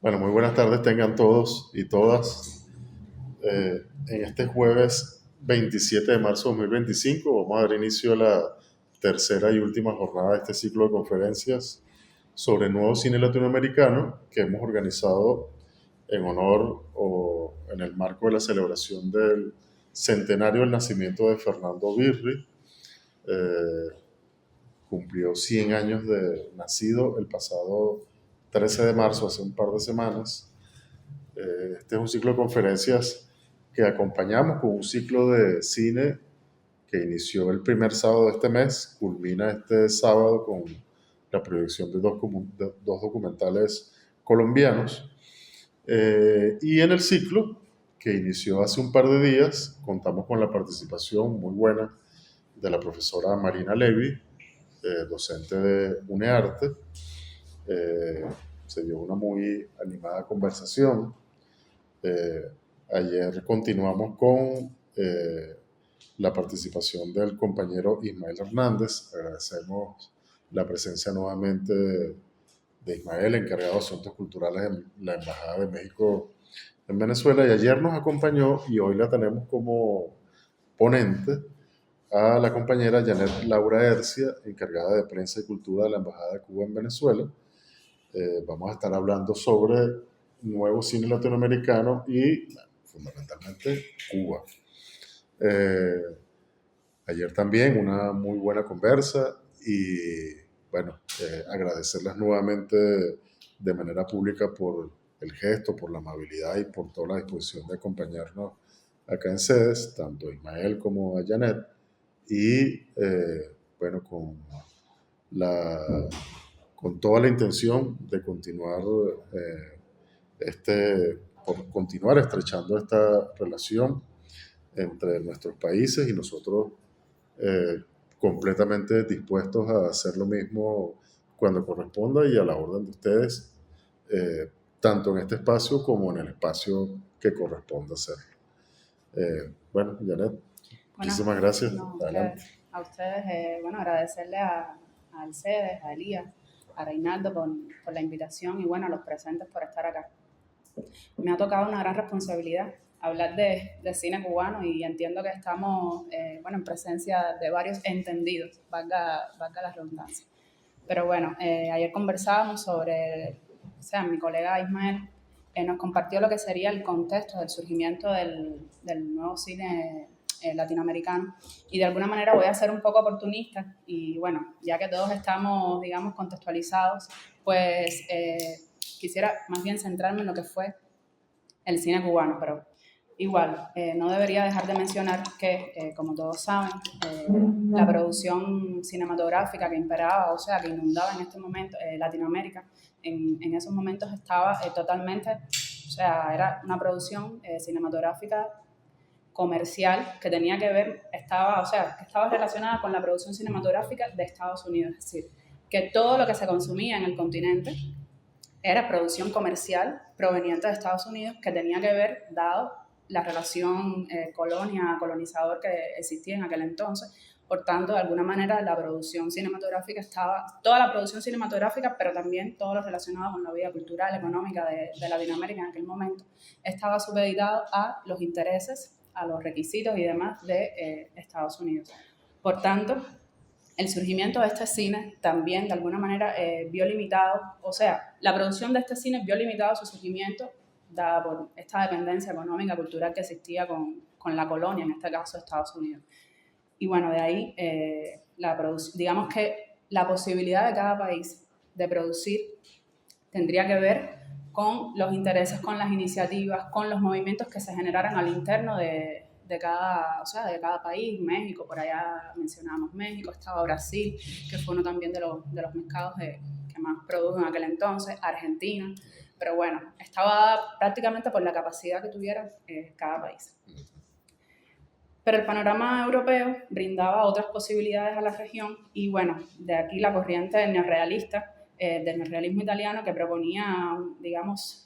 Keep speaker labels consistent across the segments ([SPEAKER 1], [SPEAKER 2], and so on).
[SPEAKER 1] Bueno, muy buenas tardes tengan todos y todas. En este jueves 27 de marzo de 2025 vamos a dar inicio a la tercera y última jornada de este ciclo de conferencias sobre el nuevo cine latinoamericano que hemos organizado en honor o en el marco de la celebración del centenario del nacimiento de Fernando Birri. Eh, Cumplió 100 años de nacido el pasado 13 de marzo, hace un par de semanas. Este es un ciclo de conferencias que acompañamos con un ciclo de cine que inició el primer sábado de este mes, culmina este sábado con la proyección de dos documentales colombianos. Y en el ciclo, que inició hace un par de días, contamos con la participación muy buena de la profesora Marina Levy, docente de UNEARTE. Eh, Se dio una muy animada conversación. Eh, Ayer continuamos con la participación del compañero Ismael Hernández. Agradecemos la presencia nuevamente de Ismael, encargado de asuntos culturales en la Embajada de México en Venezuela. Y ayer nos acompañó y hoy la tenemos como ponente a la compañera Janet Laura Hercia, encargada de prensa y cultura de la Embajada de Cuba en Venezuela. Vamos a estar hablando sobre nuevo cine latinoamericano y fundamentalmente Cuba. Eh, Ayer también una muy buena conversa y bueno, agradecerles nuevamente de manera pública por el gesto, por la amabilidad y por toda la disposición de acompañarnos acá en sedes, tanto a Ismael como a Janet, y bueno, la, con toda la intención de continuar por continuar estrechando esta relación entre nuestros países y nosotros completamente dispuestos a hacer lo mismo cuando corresponda y a la orden de ustedes, tanto en este espacio como en el espacio que corresponda hacerlo. Bueno, Janet,
[SPEAKER 2] Bueno,
[SPEAKER 1] muchísimas gracias.
[SPEAKER 2] no,
[SPEAKER 1] Adelante.
[SPEAKER 2] a ustedes, bueno, agradecerle a Alcedes, a Elías, a Reinaldo por la invitación y bueno, a los presentes por estar acá. Me ha tocado una gran responsabilidad hablar de cine cubano y entiendo que estamos, bueno, en presencia de varios entendidos, valga la redundancia. Pero bueno, ayer conversábamos sobre, o sea, mi colega Ismael nos compartió lo que sería el contexto del surgimiento del nuevo cine latinoamericano y de alguna manera voy a ser un poco oportunista y bueno, ya que todos estamos, digamos, contextualizados, pues quisiera más bien centrarme en lo que fue el cine cubano, pero igual, no debería dejar de mencionar que, como todos saben, la producción cinematográfica que imperaba, o sea, que inundaba en este momento Latinoamérica, en esos momentos estaba totalmente, o sea, era una producción cinematográfica comercial que tenía que ver, estaba, o sea, que estaba relacionada con la producción cinematográfica de Estados Unidos, es decir, que todo lo que se consumía en el continente era producción comercial proveniente de Estados Unidos que tenía que ver, dado la relación colonia-colonizador que existía en aquel entonces. Por tanto, de alguna manera, la producción cinematográfica estaba, toda la producción cinematográfica, pero también todo lo relacionado con la vida cultural, económica de Latinoamérica en aquel momento, estaba supeditado a los intereses, a los requisitos y demás de Estados Unidos. Por tanto, el surgimiento de este cine también de alguna manera vio limitado, o sea, la producción de este cine vio limitado su surgimiento dada por esta dependencia económica, cultural que existía con la colonia, en este caso Estados Unidos. Y bueno, de ahí, digamos que la posibilidad de cada país de producir tendría que ver con los intereses, con las iniciativas, con los movimientos que se generaran al interno de cada, o sea, de cada país. México, por allá mencionábamos México, estaba Brasil, que fue uno también de los mercados que más produjo en aquel entonces, Argentina, pero bueno, estaba prácticamente por la capacidad que tuviera cada país. Pero el panorama europeo brindaba otras posibilidades a la región y bueno, de aquí la corriente neorrealista, del neorrealismo italiano que proponía, digamos,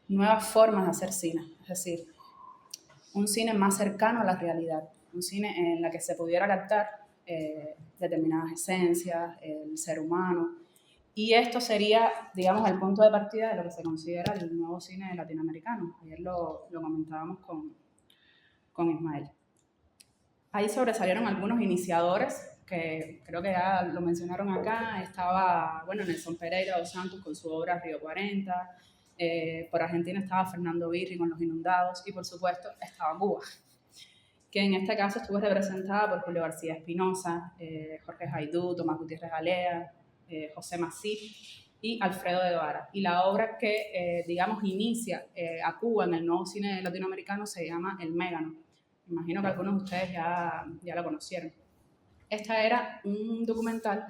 [SPEAKER 2] nuevas formas de hacer cine, es decir, un cine más cercano a la realidad, un cine en la que se pudiera captar determinadas esencias, el ser humano Y esto sería, digamos, el punto de partida de lo que se considera el nuevo cine latinoamericano. Ayer lo comentábamos con Ismael. Ahí sobresalieron algunos iniciadores, que creo que ya lo mencionaron acá. Estaba, bueno, Nelson Pereira dos Santos con su obra Río 40, por Argentina estaba Fernando Birri con Los Inundados, y por supuesto estaba Cuba, que en este caso estuvo representada por Julio García Espinosa, Jorge Jaidú, Tomás Gutiérrez Alea, José Masip y Alfredo de Vara. Y la obra que, digamos, inicia a Cuba en el nuevo cine latinoamericano se llama El Mégano. Imagino que algunos de ustedes ya la conocieron. Esto era un documental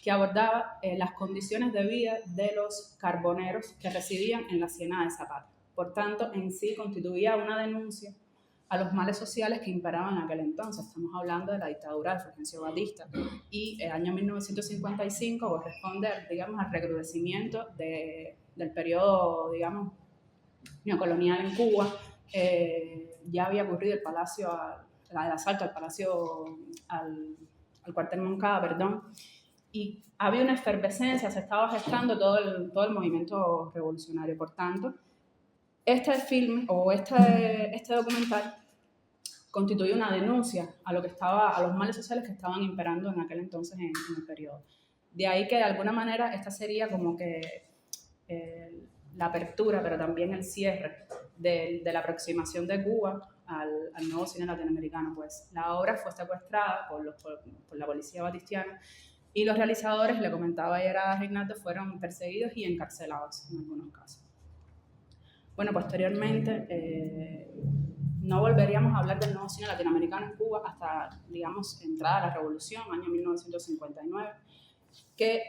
[SPEAKER 2] que abordaba las condiciones de vida de los carboneros que residían en la Ciénaga de Zapata. Por tanto, en sí constituía una denuncia a los males sociales que imperaban en aquel entonces. Estamos hablando de la dictadura de Fulgencio Batista, y el año 1955 corresponde, digamos, al recrudecimiento del periodo, digamos, neocolonial en Cuba. Ya había ocurrido el asalto al palacio, al cuartel Moncada, perdón, y había una efervescencia, se estaba gestando todo el movimiento revolucionario. Por tanto, este film o este documental constituye una denuncia a los males sociales que estaban imperando en aquel entonces en el periodo. De ahí que de alguna manera esta sería como que la apertura, pero también el cierre de la aproximación de Cuba al nuevo cine latinoamericano. Pues la obra fue secuestrada por la policía batistiana, y los realizadores, le comentaba ayer a Reinaldo, fueron perseguidos y encarcelados en algunos casos. Bueno, posteriormente no volveríamos a hablar del nuevo cine latinoamericano en Cuba hasta, digamos, entrada la revolución, año 1959, que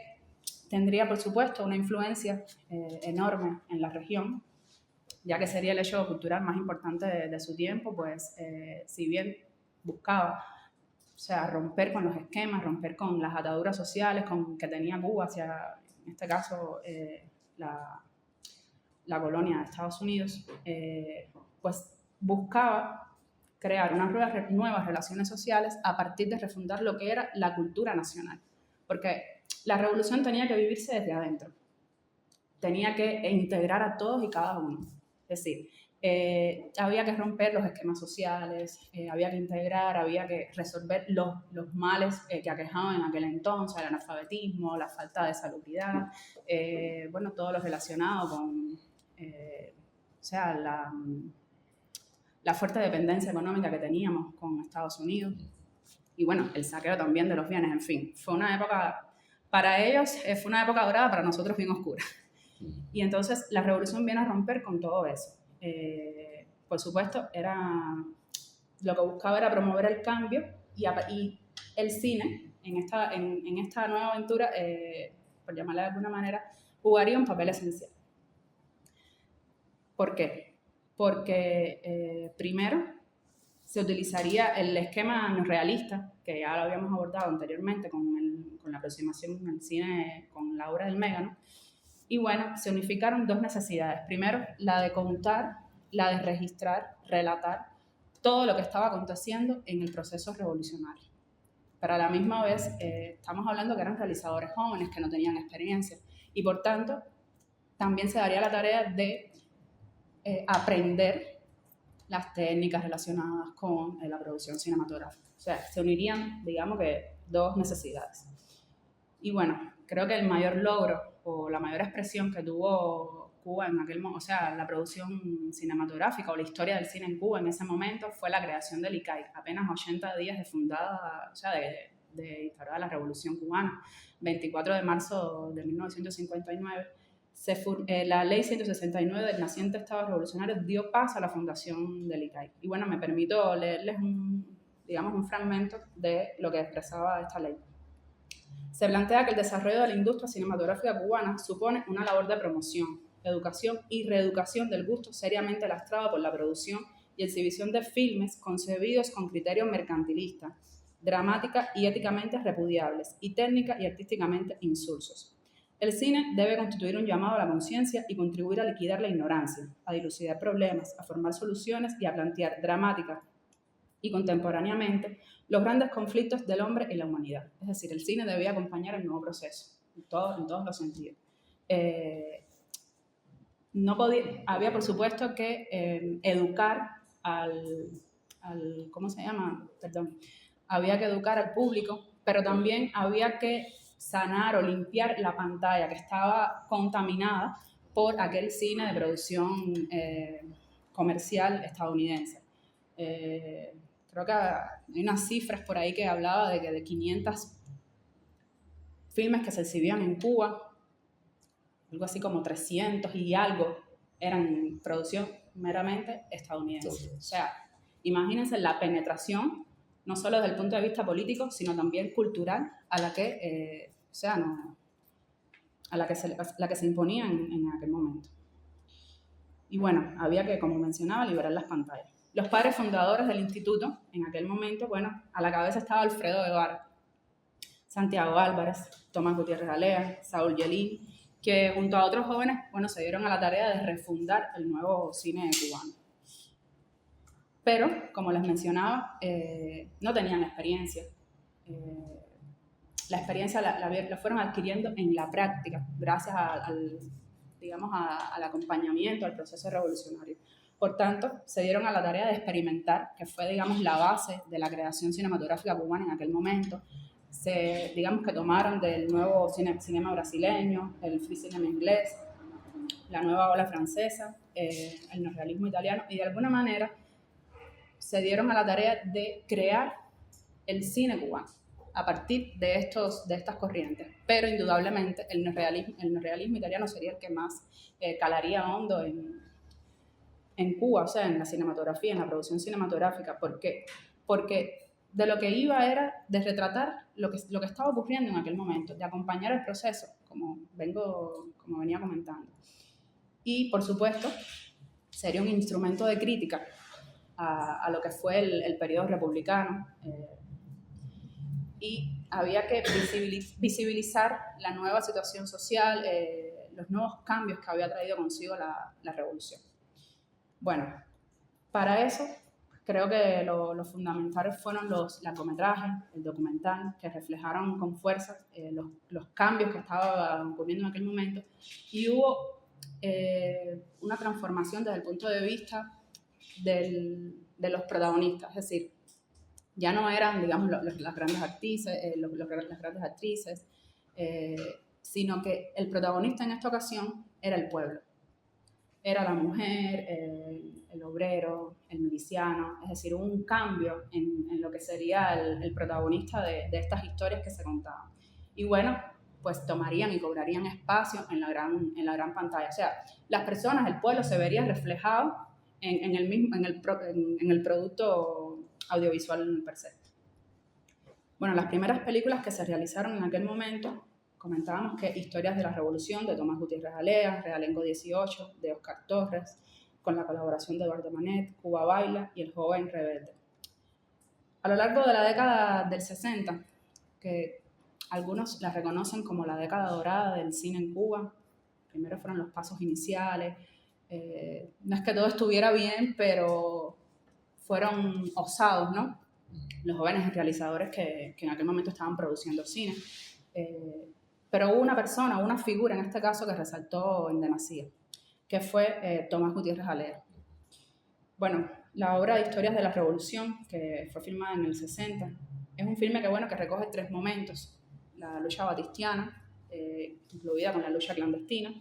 [SPEAKER 2] tendría, por supuesto, una influencia enorme en la región, ya que sería el hecho cultural más importante de su tiempo. Pues si bien buscaba, o sea, romper con los esquemas, romper con las ataduras sociales que tenía Cuba hacia, en este caso, la colonia de Estados Unidos, pues buscaba crear unas nuevas relaciones sociales a partir de refundar lo que era la cultura nacional. Porque la revolución tenía que vivirse desde adentro, tenía que integrar a todos y cada uno. Es decir, había que romper los esquemas sociales, había que integrar, había que resolver los males que aquejaban en aquel entonces, el analfabetismo, la falta de salubridad, bueno, todo lo relacionado con o sea, la fuerte dependencia económica que teníamos con Estados Unidos, y bueno, el saqueo también de los bienes. En fin, fue una época, para ellos fue una época dorada, para nosotros bien oscura. Y entonces la revolución viene a romper con todo eso. Por supuesto, lo que buscaba era promover el cambio, y el cine, en esta nueva aventura, por llamarla de alguna manera, jugaría un papel esencial. ¿Por qué? Porque primero se utilizaría el esquema neorrealista, que ya lo habíamos abordado anteriormente con la aproximación al cine con la obra del Mégano. Y bueno, se unificaron dos necesidades. Primero, la de contar, la de registrar, relatar todo lo que estaba aconteciendo en el proceso revolucionario. Pero a la misma vez, estamos hablando que eran realizadores jóvenes que no tenían experiencia, y por tanto, también se daría la tarea de aprender las técnicas relacionadas con la producción cinematográfica. O sea, se unirían, digamos que, dos necesidades. Y bueno, creo que el mayor logro o la mayor expresión que tuvo Cuba en aquel momento, o sea, la producción cinematográfica o la historia del cine en Cuba en ese momento, fue la creación del ICAI, apenas 80 días de fundada, o sea, de instaurada la Revolución Cubana. 24 de marzo de 1959, la ley 169 del naciente Estado Revolucionario dio paso a la fundación del ICAI. Y bueno, me permito leerles un fragmento de lo que expresaba esta ley. Se plantea que el desarrollo de la industria cinematográfica cubana supone una labor de promoción, educación y reeducación del gusto seriamente lastrado por la producción y exhibición de filmes concebidos con criterios mercantilistas, dramática y éticamente repudiables, y técnica y artísticamente insulsos. El cine debe constituir un llamado a la conciencia y contribuir a liquidar la ignorancia, a dilucidar problemas, a formar soluciones y a plantear dramática y contemporáneamente los grandes conflictos del hombre y la humanidad. Es decir, el cine debía acompañar el nuevo proceso en todos los sentidos. Había por supuesto que educar ¿cómo se llama? Perdón. Había que educar al público, pero también había que sanar o limpiar la pantalla que estaba contaminada por aquel cine de producción comercial estadounidense. Creo que hay unas cifras por ahí que hablaba de que de 500 filmes que se exhibían en Cuba, algo así como 300 y algo eran producción meramente estadounidense. O sea, imagínense la penetración, no solo desde el punto de vista político, sino también cultural, a la que, a la que se imponía en aquel momento. Y bueno, había que, como mencionaba, liberar las pantallas. Los padres fundadores del instituto, en aquel momento, bueno, a la cabeza estaba Alfredo Guevara, Santiago Álvarez, Tomás Gutiérrez Alea, Saúl Yelín, que junto a otros jóvenes, bueno, se dieron a la tarea de refundar el nuevo cine cubano. Pero, como les mencionaba, no tenían experiencia. La experiencia la fueron adquiriendo en la práctica, gracias al acompañamiento, al proceso revolucionario. Por tanto, se dieron a la tarea de experimentar, que fue, digamos, la base de la creación cinematográfica cubana en aquel momento. Digamos que tomaron del nuevo cinema brasileño, el free cinema inglés, la nueva ola francesa, el neorrealismo italiano, y de alguna manera se dieron a la tarea de crear el cine cubano a partir de estas corrientes. Pero indudablemente el neorrealismo italiano sería el que más calaría hondo en Cuba, o sea, en la cinematografía, en la producción cinematográfica. ¿Por qué? Porque de lo que iba era de retratar lo que estaba ocurriendo en aquel momento, de acompañar el proceso, como venía comentando. Y, por supuesto, sería un instrumento de crítica a lo que fue el periodo republicano, y había que visibilizar la nueva situación social, los nuevos cambios que había traído consigo la revolución. Bueno, para eso creo que los fundamentales fueron los largometrajes, el documental, que reflejaron con fuerza los cambios que estaban ocurriendo en aquel momento, y hubo una transformación desde el punto de vista de los protagonistas, es decir, ya no eran, digamos, las grandes actrices, sino que el protagonista en esta ocasión era el pueblo. Era la mujer, el obrero, el miliciano, es decir, un cambio en lo que sería el protagonista de estas historias que se contaban. Y bueno, pues tomarían y cobrarían espacio en la gran pantalla. O sea, las personas, el pueblo se vería reflejado en el producto audiovisual per se. Bueno, las primeras películas que se realizaron en aquel momento, comentábamos que Historias de la Revolución, de Tomás Gutiérrez Alea, Realengo 18, de Oscar Torres, con la colaboración de Eduardo Manet, Cuba Baila y El Joven Rebelde. A lo largo de la década del 60, que algunos la reconocen como la década dorada del cine en Cuba, primero fueron los pasos iniciales, no es que todo estuviera bien, pero fueron osados, ¿no? Los jóvenes realizadores que en aquel momento estaban produciendo cine. Pero hubo una figura en este caso que resaltó en demasía, que fue Tomás Gutiérrez Alea. Bueno, la obra de Historias de la Revolución, que fue filmada en el 60, es un filme que recoge 3 momentos: la lucha batistiana, incluida con la lucha clandestina,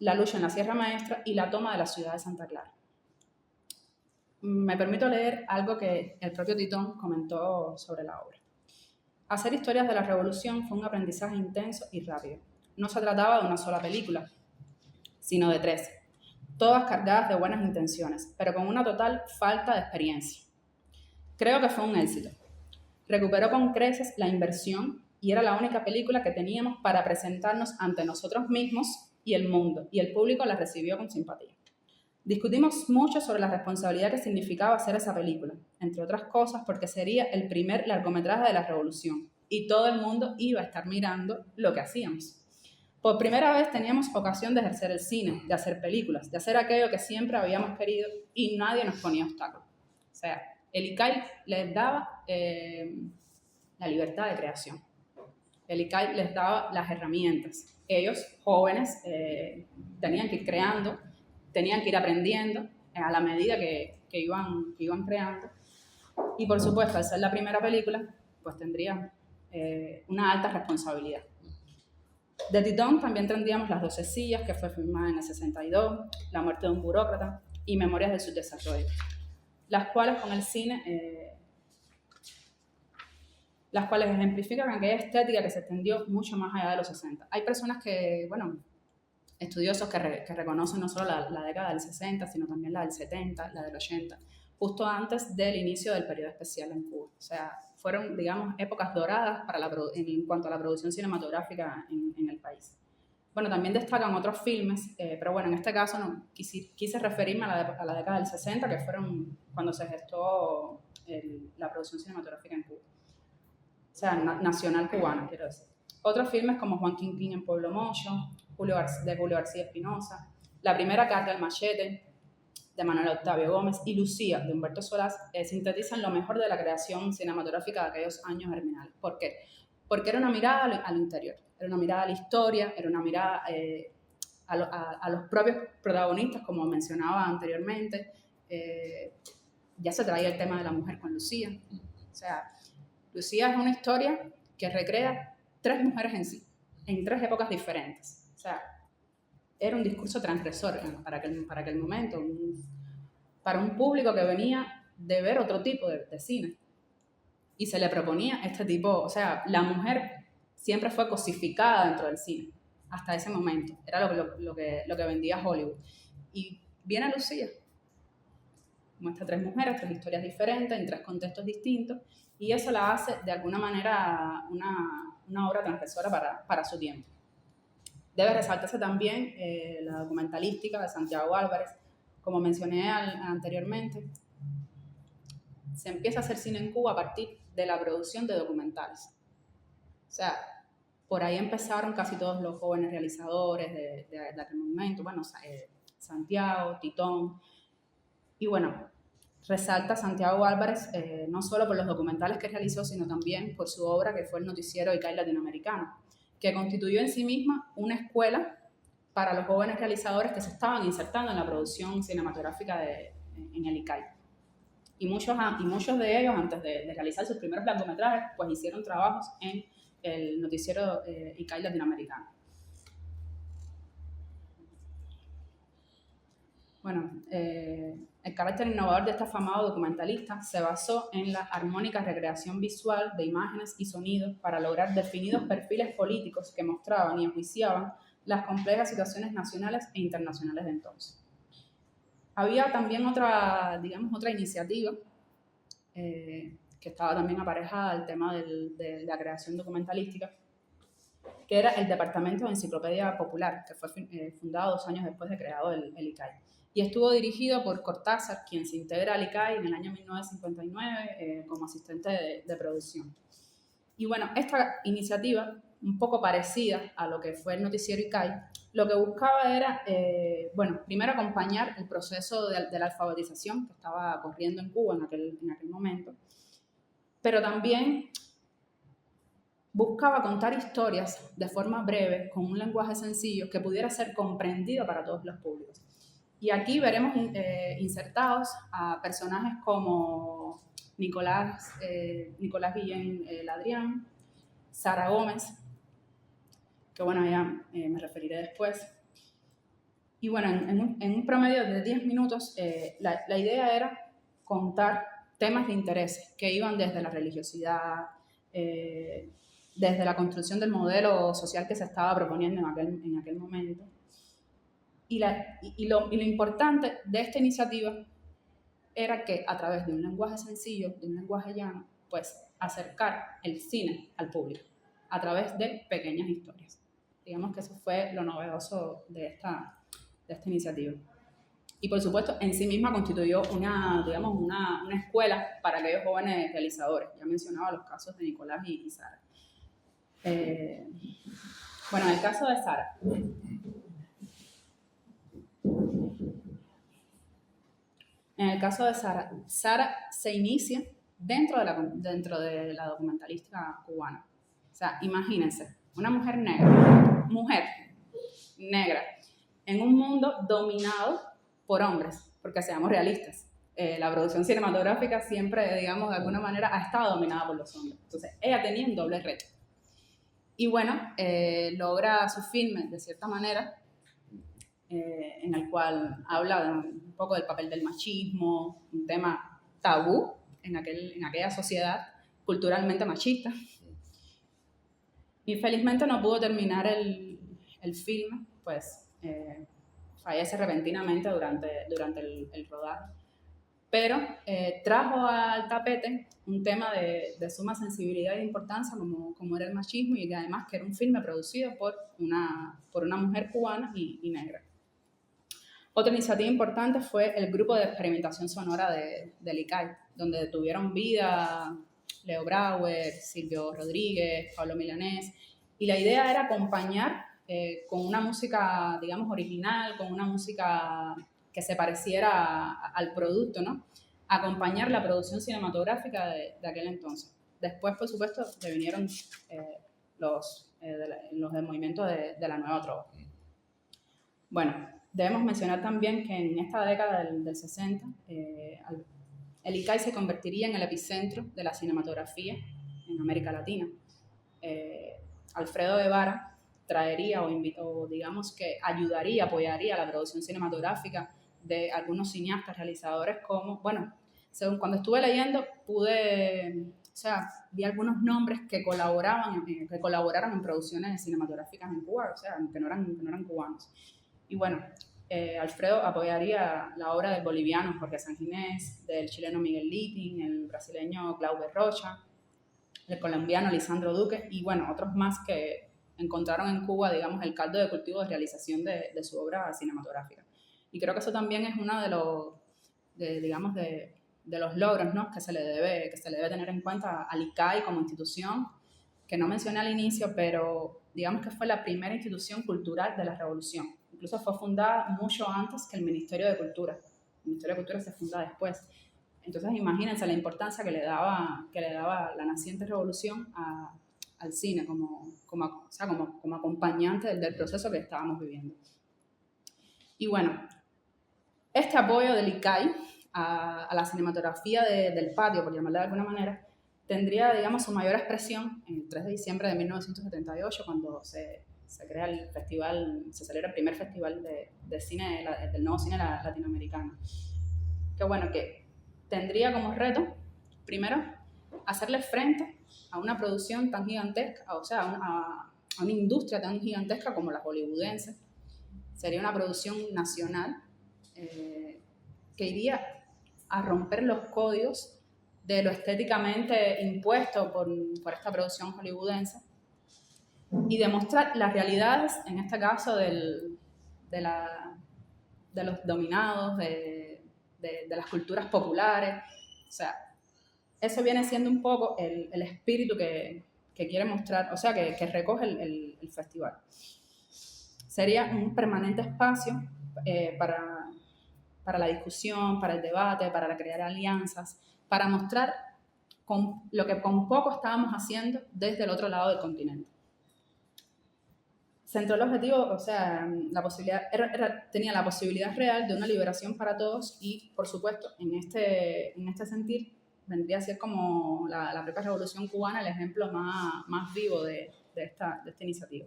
[SPEAKER 2] la lucha en la Sierra Maestra y la toma de la ciudad de Santa Clara. Me permito leer algo que el propio Titón comentó sobre la obra. Hacer Historias de la Revolución fue un aprendizaje intenso y rápido. No se trataba de una sola película, sino de 3, todas cargadas de buenas intenciones, pero con una total falta de experiencia. Creo que fue un éxito. Recuperó con creces la inversión y era la única película que teníamos para presentarnos ante nosotros mismos y el mundo, y el público la recibió con simpatía. Discutimos mucho sobre la responsabilidad que significaba hacer esa película, entre otras cosas porque sería el primer largometraje de la revolución y todo el mundo iba a estar mirando lo que hacíamos. Por primera vez teníamos ocasión de ejercer el cine, de hacer películas, de hacer aquello que siempre habíamos querido y nadie nos ponía obstáculos. O sea, el ICAI les daba la libertad de creación. El ICAI les daba las herramientas. Ellos, jóvenes, tenían que ir creando, tenían que ir aprendiendo a la medida que iban creando. Y por supuesto, al ser la primera película, pues tendría una alta responsabilidad. De Titón también tendríamos Las 12 sillas, que fue filmada en el 62, La muerte de un burócrata y Memorias de subdesarrollo, las cuales con el cine, las cuales ejemplifican aquella estética que se extendió mucho más allá de los 60. Hay personas que, bueno, estudiosos que reconocen no solo la década del 60, sino también la del 70, la del 80, justo antes del inicio del periodo especial en Cuba. O sea, fueron, digamos, épocas doradas en cuanto a la producción cinematográfica en el país. Bueno, también destacan otros filmes, pero bueno, en este caso no, quise referirme a la década del 60, que fueron cuando se gestó la producción cinematográfica en Cuba. O sea, nacional cubana, quiero decir. Otros filmes como Juan Quinquín en Pueblo Mocho, de Julio García Espinosa, La primera carga al machete, de Manuel Octavio Gómez, y Lucía, de Humberto Solás, sintetizan lo mejor de la creación cinematográfica de aquellos años germinales. ¿Por qué? Porque era una mirada al interior, era una mirada a la historia, era una mirada a los propios protagonistas, como mencionaba anteriormente. Ya se traía el tema de la mujer con Lucía. O sea, Lucía es una historia que recrea 3 mujeres en sí, en 3 épocas diferentes. O sea, era un discurso transgresor para aquel momento, para un público que venía de ver otro tipo de cine. Y se le proponía este tipo, o sea, la mujer siempre fue cosificada dentro del cine, hasta ese momento. Era lo que vendía Hollywood. Y viene Lucía, muestra 3 mujeres, 3 historias diferentes, en 3 contextos distintos, y eso la hace de alguna manera una obra transgresora para su tiempo. Debe resaltarse también la documentalística de Santiago Álvarez. Como mencioné anteriormente, se empieza a hacer cine en Cuba a partir de la producción de documentales. O sea, por ahí empezaron casi todos los jóvenes realizadores de aquel momento. Bueno, Santiago, Titón. Y bueno, resalta Santiago Álvarez no solo por los documentales que realizó, sino también por su obra que fue el noticiero ICAI latinoamericano, que constituyó en sí misma una escuela para los jóvenes realizadores que se estaban insertando en la producción cinematográfica en el ICAI. Y muchos de ellos, antes de realizar sus primeros largometrajes, pues hicieron trabajos en el noticiero ICAI latinoamericano. Bueno, el carácter innovador de este afamado documentalista se basó en la armónica recreación visual de imágenes y sonidos para lograr definidos perfiles políticos que mostraban y enjuiciaban las complejas situaciones nacionales e internacionales de entonces. Había también otra iniciativa que estaba también aparejada al tema de la creación documentalística, que era el Departamento de Enciclopedia Popular, que fue fundado 2 años después de creado el ICAI. Y estuvo dirigido por Cortázar, quien se integra al ICAI en el año 1959 como asistente de producción. Y bueno, esta iniciativa, un poco parecida a lo que fue el noticiero ICAI, lo que buscaba era, primero acompañar el proceso de la alfabetización que estaba corriendo en Cuba en aquel momento, pero también buscaba contar historias de forma breve, con un lenguaje sencillo que pudiera ser comprendido para todos los públicos. Y aquí veremos insertados a personajes como Nicolás Guillén Ladrián, Sara Gómez, que bueno, ya me referiré después. Y bueno, en un promedio de 10 minutos, la idea era contar temas de interés que iban desde la religiosidad, desde la construcción del modelo social que se estaba proponiendo en aquel momento. Y lo importante de esta iniciativa era que a través de un lenguaje sencillo, de un lenguaje llano, pues acercar el cine al público a través de pequeñas historias. Digamos que eso fue lo novedoso de esta iniciativa. Y por supuesto, en sí misma constituyó una escuela para aquellos jóvenes realizadores. Ya mencionaba los casos de Nicolás y Sara. Bueno, en el caso de Sara. En el caso de Sara, Sara se inicia dentro de la documentalística cubana. sea, imagínense, una mujer negra, en un mundo dominado por hombres, porque seamos realistas. La producción cinematográfica siempre, digamos, de alguna manera ha estado dominada por los hombres. Entonces, ella tenía un doble reto. Y bueno, logra su filme, de cierta manera, en el cual habla un poco del papel del machismo, un tema tabú en aquella sociedad culturalmente machista. Infelizmente no pudo terminar el filme, pues fallece repentinamente durante el rodaje. Pero trajo al tapete un tema de suma sensibilidad e importancia como era el machismo, y que además que era un filme producido por una mujer cubana y negra. Otra iniciativa importante fue el grupo de experimentación sonora del ICAI, donde tuvieron vida Leo Brauer, Silvio Rodríguez, Pablo Milanés, y la idea era acompañar con una música, digamos, original, con una música que se pareciera al producto, ¿no? Acompañar la producción cinematográfica de aquel entonces. Después, por supuesto, le vinieron los del movimiento de la nueva trova. Bueno, debemos mencionar también que en esta década del 60, el ICAI se convertiría en el epicentro de la cinematografía en América Latina. Alfredo Guevara traería o digamos que ayudaría, apoyaría la producción cinematográfica de algunos cineastas, realizadores como, bueno, según cuando estuve leyendo vi algunos nombres que colaboraron en producciones cinematográficas en Cuba, o sea, que no eran cubanos. Y bueno, Alfredo apoyaría la obra del boliviano Jorge Sanginés, del chileno Miguel Liting, el brasileño Glauber Rocha, el colombiano Lisandro Duque, y bueno, otros más que encontraron en Cuba, digamos, el caldo de cultivo de realización de su obra cinematográfica. Y creo que eso también es uno de los logros, ¿no?, que se le debe tener en cuenta al ICAI como institución, que no mencioné al inicio, pero digamos que fue la primera institución cultural de la Revolución. Incluso fue fundada mucho antes que el Ministerio de Cultura. El Ministerio de Cultura se funda después. Entonces, imagínense la importancia que le daba la naciente revolución al cine como acompañante del proceso que estábamos viviendo. Y bueno, este apoyo del ICAI a la cinematografía del patio, por llamarla de alguna manera, tendría, digamos, su mayor expresión el 3 de diciembre de 1978, cuando se crea el festival, se celebra el primer festival de cine, del nuevo cine latinoamericano. Que bueno, que tendría como reto, primero, hacerle frente a una producción tan gigantesca, o sea, a una industria tan gigantesca como la hollywoodense. Sería una producción nacional que iría a romper los códigos de lo estéticamente impuesto por esta producción hollywoodense y demostrar las realidades, en este caso, de los dominados, de las culturas populares. O sea, eso viene siendo un poco el espíritu que quiere mostrar, o sea, que recoge el festival. Sería un permanente espacio para la discusión, para el debate, para crear alianzas, para mostrar lo que con poco estábamos haciendo desde el otro lado del continente. Centró el objetivo, o sea, tenía la posibilidad real de una liberación para todos y, por supuesto, en este sentir, vendría a ser como la propia Revolución Cubana el ejemplo más vivo de esta iniciativa.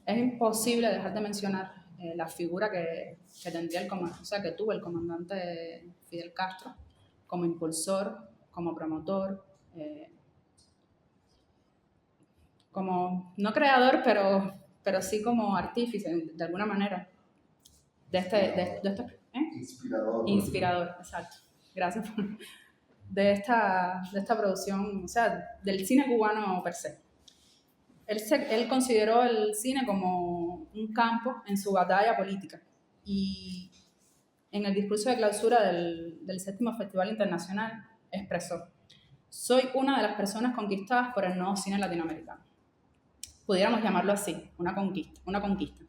[SPEAKER 2] Es imposible dejar de mencionar la figura que tuvo el comandante Fidel Castro como impulsor, como promotor, como no creador, pero sí como artífice, de alguna manera, Inspirador, exacto. Gracias de esta producción, o sea, del cine cubano per se. Él consideró el cine como un campo en su batalla política, y en el discurso de clausura del 7º Festival Internacional expresó: soy una de las personas conquistadas por el nuevo cine latinoamericano. Pudiéramos llamarlo así, una conquista.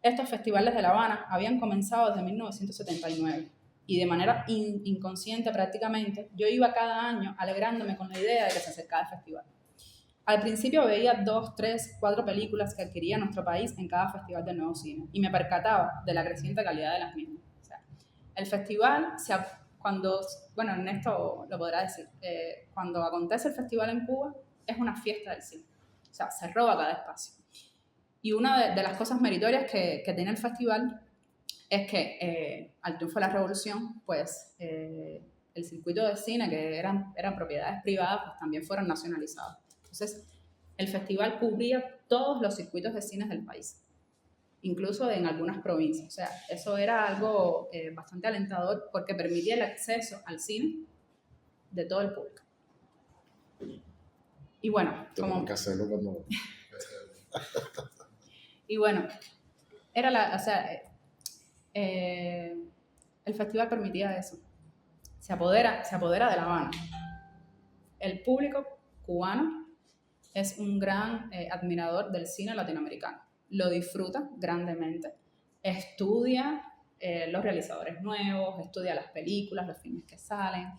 [SPEAKER 2] Estos festivales de La Habana habían comenzado desde 1979 y de manera inconsciente prácticamente, yo iba cada año alegrándome con la idea de que se acercaba el festival. Al principio veía 2, 3, 4 películas que adquiría nuestro país en cada festival del nuevo cine y me percataba de la creciente calidad de las mismas. O sea, el festival, bueno, Ernesto lo podrá decir, cuando acontece el festival en Cuba es una fiesta del cine. O sea, se roba cada espacio. Y una de las cosas meritorias que tiene el festival es que al triunfo de la revolución, pues el circuito de cine, que eran propiedades privadas, pues también fueron nacionalizados. Entonces, el festival cubría todos los circuitos de cines del país, incluso en algunas provincias. O sea, eso era algo bastante alentador porque permitía el acceso al cine de todo el público. Y bueno,
[SPEAKER 1] Tenemos que hacerlo cuando...
[SPEAKER 2] Y bueno, el festival permitía eso. Se apodera de La Habana. El público cubano es un gran admirador del cine latinoamericano. Lo disfruta grandemente. Estudia los realizadores nuevos, estudia las películas, los filmes que salen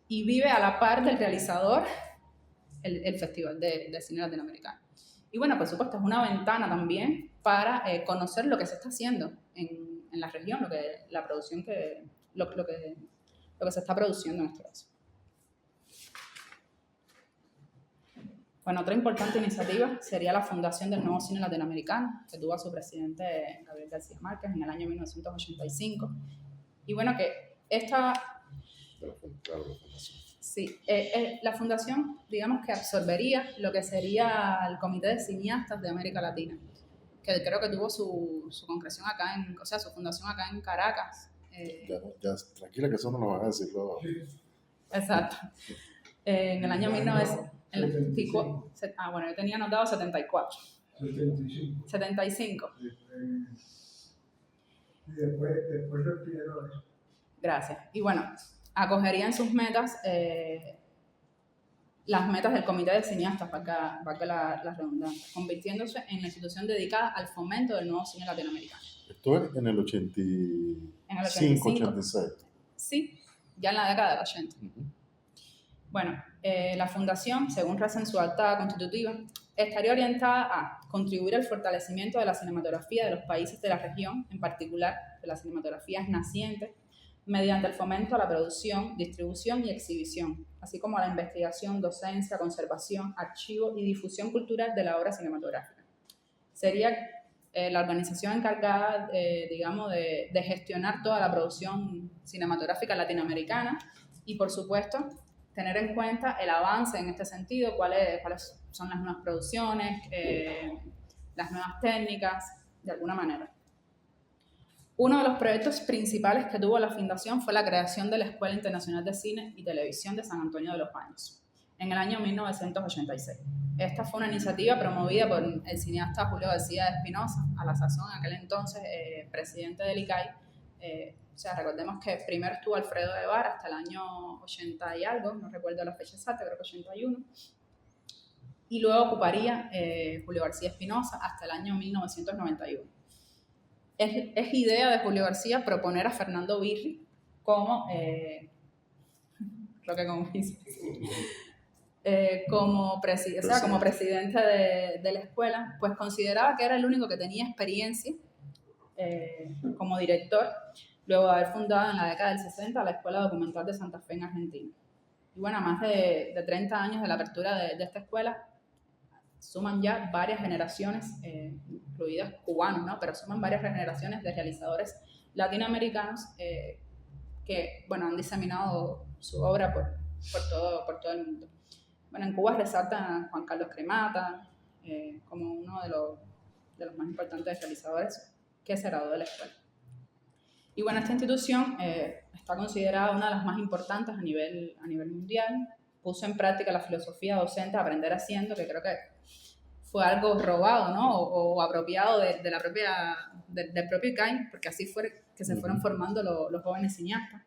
[SPEAKER 2] y vive a la par del realizador el Festival de Cine Latinoamericano. Y bueno, por supuesto, es una ventana también para conocer lo que se está haciendo en la región, lo que se está produciendo en este caso. Bueno, otra importante iniciativa sería la fundación del Nuevo Cine Latinoamericano, que tuvo a su presidente Gabriel García Márquez en el año 1985. Y bueno, que esta...
[SPEAKER 1] Claro, la fundación.
[SPEAKER 2] Sí, la fundación, digamos que absorbería lo que sería el Comité de Cineastas de América Latina, que creo que tuvo su concreción acá su fundación acá en Caracas.
[SPEAKER 1] Ya, tranquila que eso no lo van a decir luego.
[SPEAKER 2] Exacto. En el año 1974. Bueno, yo tenía anotado 74. 75.
[SPEAKER 3] Y después respiró eso.
[SPEAKER 2] Gracias. Y bueno, acogería en sus metas las metas del Comité de Cineastas, para la redundancia, convirtiéndose en la institución dedicada al fomento del nuevo cine latinoamericano.
[SPEAKER 1] Esto es en el 85, 86.
[SPEAKER 2] Sí, ya en la década del 80. Uh-huh. Bueno, la fundación, según reza en su acta constitutiva, estaría orientada a contribuir al fortalecimiento de la cinematografía de los países de la región, en particular de las cinematografías nacientes, mediante el fomento a la producción, distribución y exhibición, así como a la investigación, docencia, conservación, archivo y difusión cultural de la obra cinematográfica. Sería la organización encargada, de gestionar toda la producción cinematográfica latinoamericana y, por supuesto, tener en cuenta el avance en este sentido, cuáles son las nuevas producciones, las nuevas técnicas, de alguna manera. Uno de los proyectos principales que tuvo la fundación fue la creación de la Escuela Internacional de Cine y Televisión de San Antonio de los Baños, en el año 1986. Esta fue una iniciativa promovida por el cineasta Julio García de Espinosa, a la sazón, en aquel entonces presidente del ICAI. Recordemos que primero estuvo Alfredo Guevara hasta el año 80 y algo, no recuerdo la fecha exacta, creo que 81, y luego ocuparía Julio García Espinosa hasta el año 1991. Es idea de Julio García proponer a Fernando Birri como presidente de la escuela, pues consideraba que era el único que tenía experiencia como director, luego de haber fundado en la década del 60 la Escuela Documental de Santa Fe en Argentina. Y bueno, más de 30 años de la apertura de esta escuela, suman ya varias generaciones, incluidas cubanos, ¿no? Pero suman varias generaciones de realizadores latinoamericanos que, bueno, han diseminado su obra por todo el mundo. Bueno, en Cuba resaltan a Juan Carlos Cremata como uno de los más importantes realizadores que se graduó de la escuela. Y bueno, esta institución está considerada una de las más importantes a nivel mundial. Puso en práctica la filosofía docente Aprender Haciendo, que creo que fue algo robado, ¿no? o apropiado del propio ICAI, porque así fue que se fueron formando los jóvenes cineastas.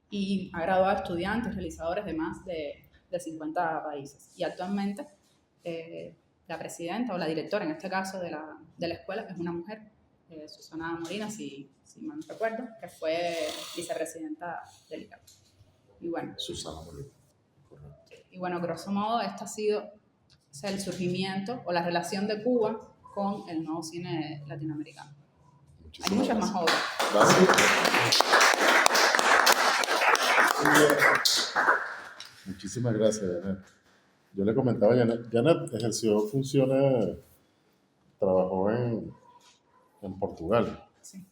[SPEAKER 2] Y ha graduado a estudiantes, realizadores de más de 50 países. Y actualmente la presidenta o la directora, en este caso, de la escuela, es una mujer, Susana Molina, si mal no recuerdo, que fue vicepresidenta del ICAP. Y bueno,
[SPEAKER 1] Susana Molina. Correcto.
[SPEAKER 2] y bueno, grosso modo, esto ha sido, o sea, el surgimiento o la relación de Cuba con el nuevo cine latinoamericano. Hay muchas más obras.
[SPEAKER 1] Muchísimas gracias, Janet. Yo le comentaba a Janet, Janet ejerció funciones, trabajó en Portugal,
[SPEAKER 2] Sí.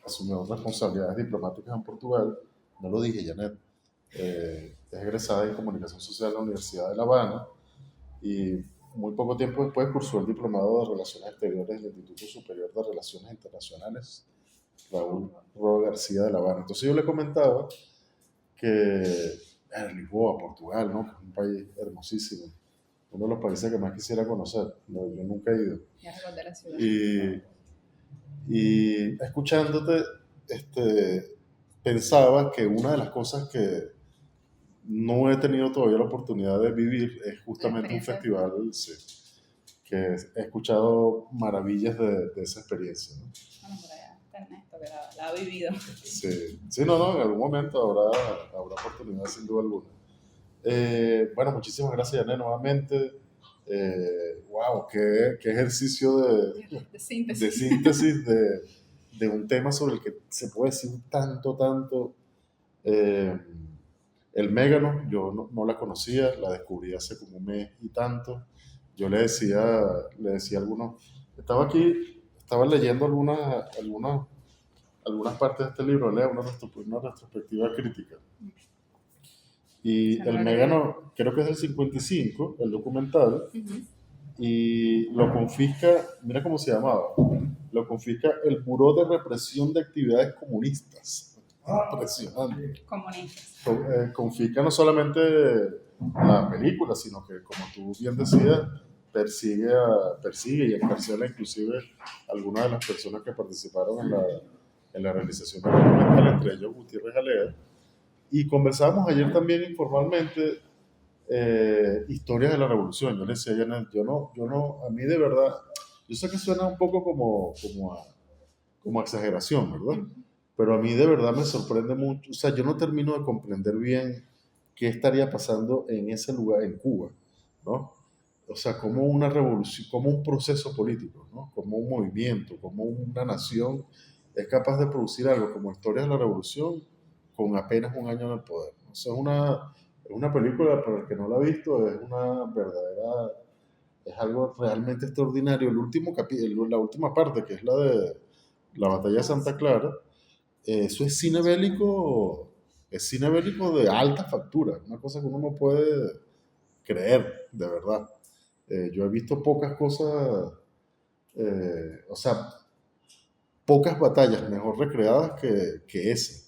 [SPEAKER 1] asumió responsabilidades diplomáticas en Portugal. No lo dije, Janet. Es egresada en Comunicación Social de la Universidad de La Habana y muy poco tiempo después cursó el Diplomado de Relaciones Exteriores del Instituto Superior de Relaciones Internacionales, Raúl Roa García de La Habana. Entonces yo le comentaba que Lisboa, Portugal, ¿no? Que es un país hermosísimo, uno de los países que más quisiera conocer. No, yo nunca he ido.
[SPEAKER 2] Ya recordé la ciudad.
[SPEAKER 1] Y escuchándote, pensaba que una de las cosas que no he tenido todavía la oportunidad de vivir es justamente un festival, sí, que he escuchado maravillas de esa experiencia, ¿no?
[SPEAKER 2] Bueno, por allá está Ernesto, que la ha vivido.
[SPEAKER 1] Sí, sí, no, en algún momento habrá oportunidad sin duda alguna. Bueno, muchísimas gracias, Janet, nuevamente. Wow, qué ejercicio
[SPEAKER 2] De síntesis.
[SPEAKER 1] de síntesis de un tema sobre el que se puede decir tanto. Eh, el Mégano, yo no la conocía, la descubrí hace como un mes y tanto. Yo le decía a algunos, estaba leyendo algunas partes de este libro, lea una retrospectiva crítica. Y
[SPEAKER 2] Se
[SPEAKER 1] el
[SPEAKER 2] me
[SPEAKER 1] Mégano, creo que es del 55, el documental,
[SPEAKER 2] Uh-huh.
[SPEAKER 1] y lo confisca, mira cómo se llamaba, lo confisca el Buró de Represión de Actividades Comunistas. Impresionante.
[SPEAKER 2] Comunistas.
[SPEAKER 1] Confisca no solamente la película, sino que, como tú bien decías, persigue y encarcela inclusive a algunas de las personas que participaron en la realización del documental, entre ellos Gutiérrez Alea. Y conversábamos ayer también informalmente historias de la revolución. Yo le decía a Janet, yo no, a mí de verdad, yo sé que suena un poco como a exageración, ¿verdad? Pero a mí de verdad me sorprende mucho, o sea, yo no termino de comprender bien qué estaría pasando en ese lugar, en Cuba, ¿no? O sea, como una revolución, como un proceso político, ¿no? Como un movimiento, como una nación es capaz de producir algo como Historias de la Revolución con apenas un año en el poder. O sea, es una película, para el que no la ha visto, es una verdadera, es algo realmente extraordinario. El último capítulo, la última parte, que es la de la batalla de Santa Clara, eso es cine bélico de alta factura, una cosa que uno no puede creer, de verdad. Yo he visto pocas cosas, o sea, pocas batallas mejor recreadas que esa.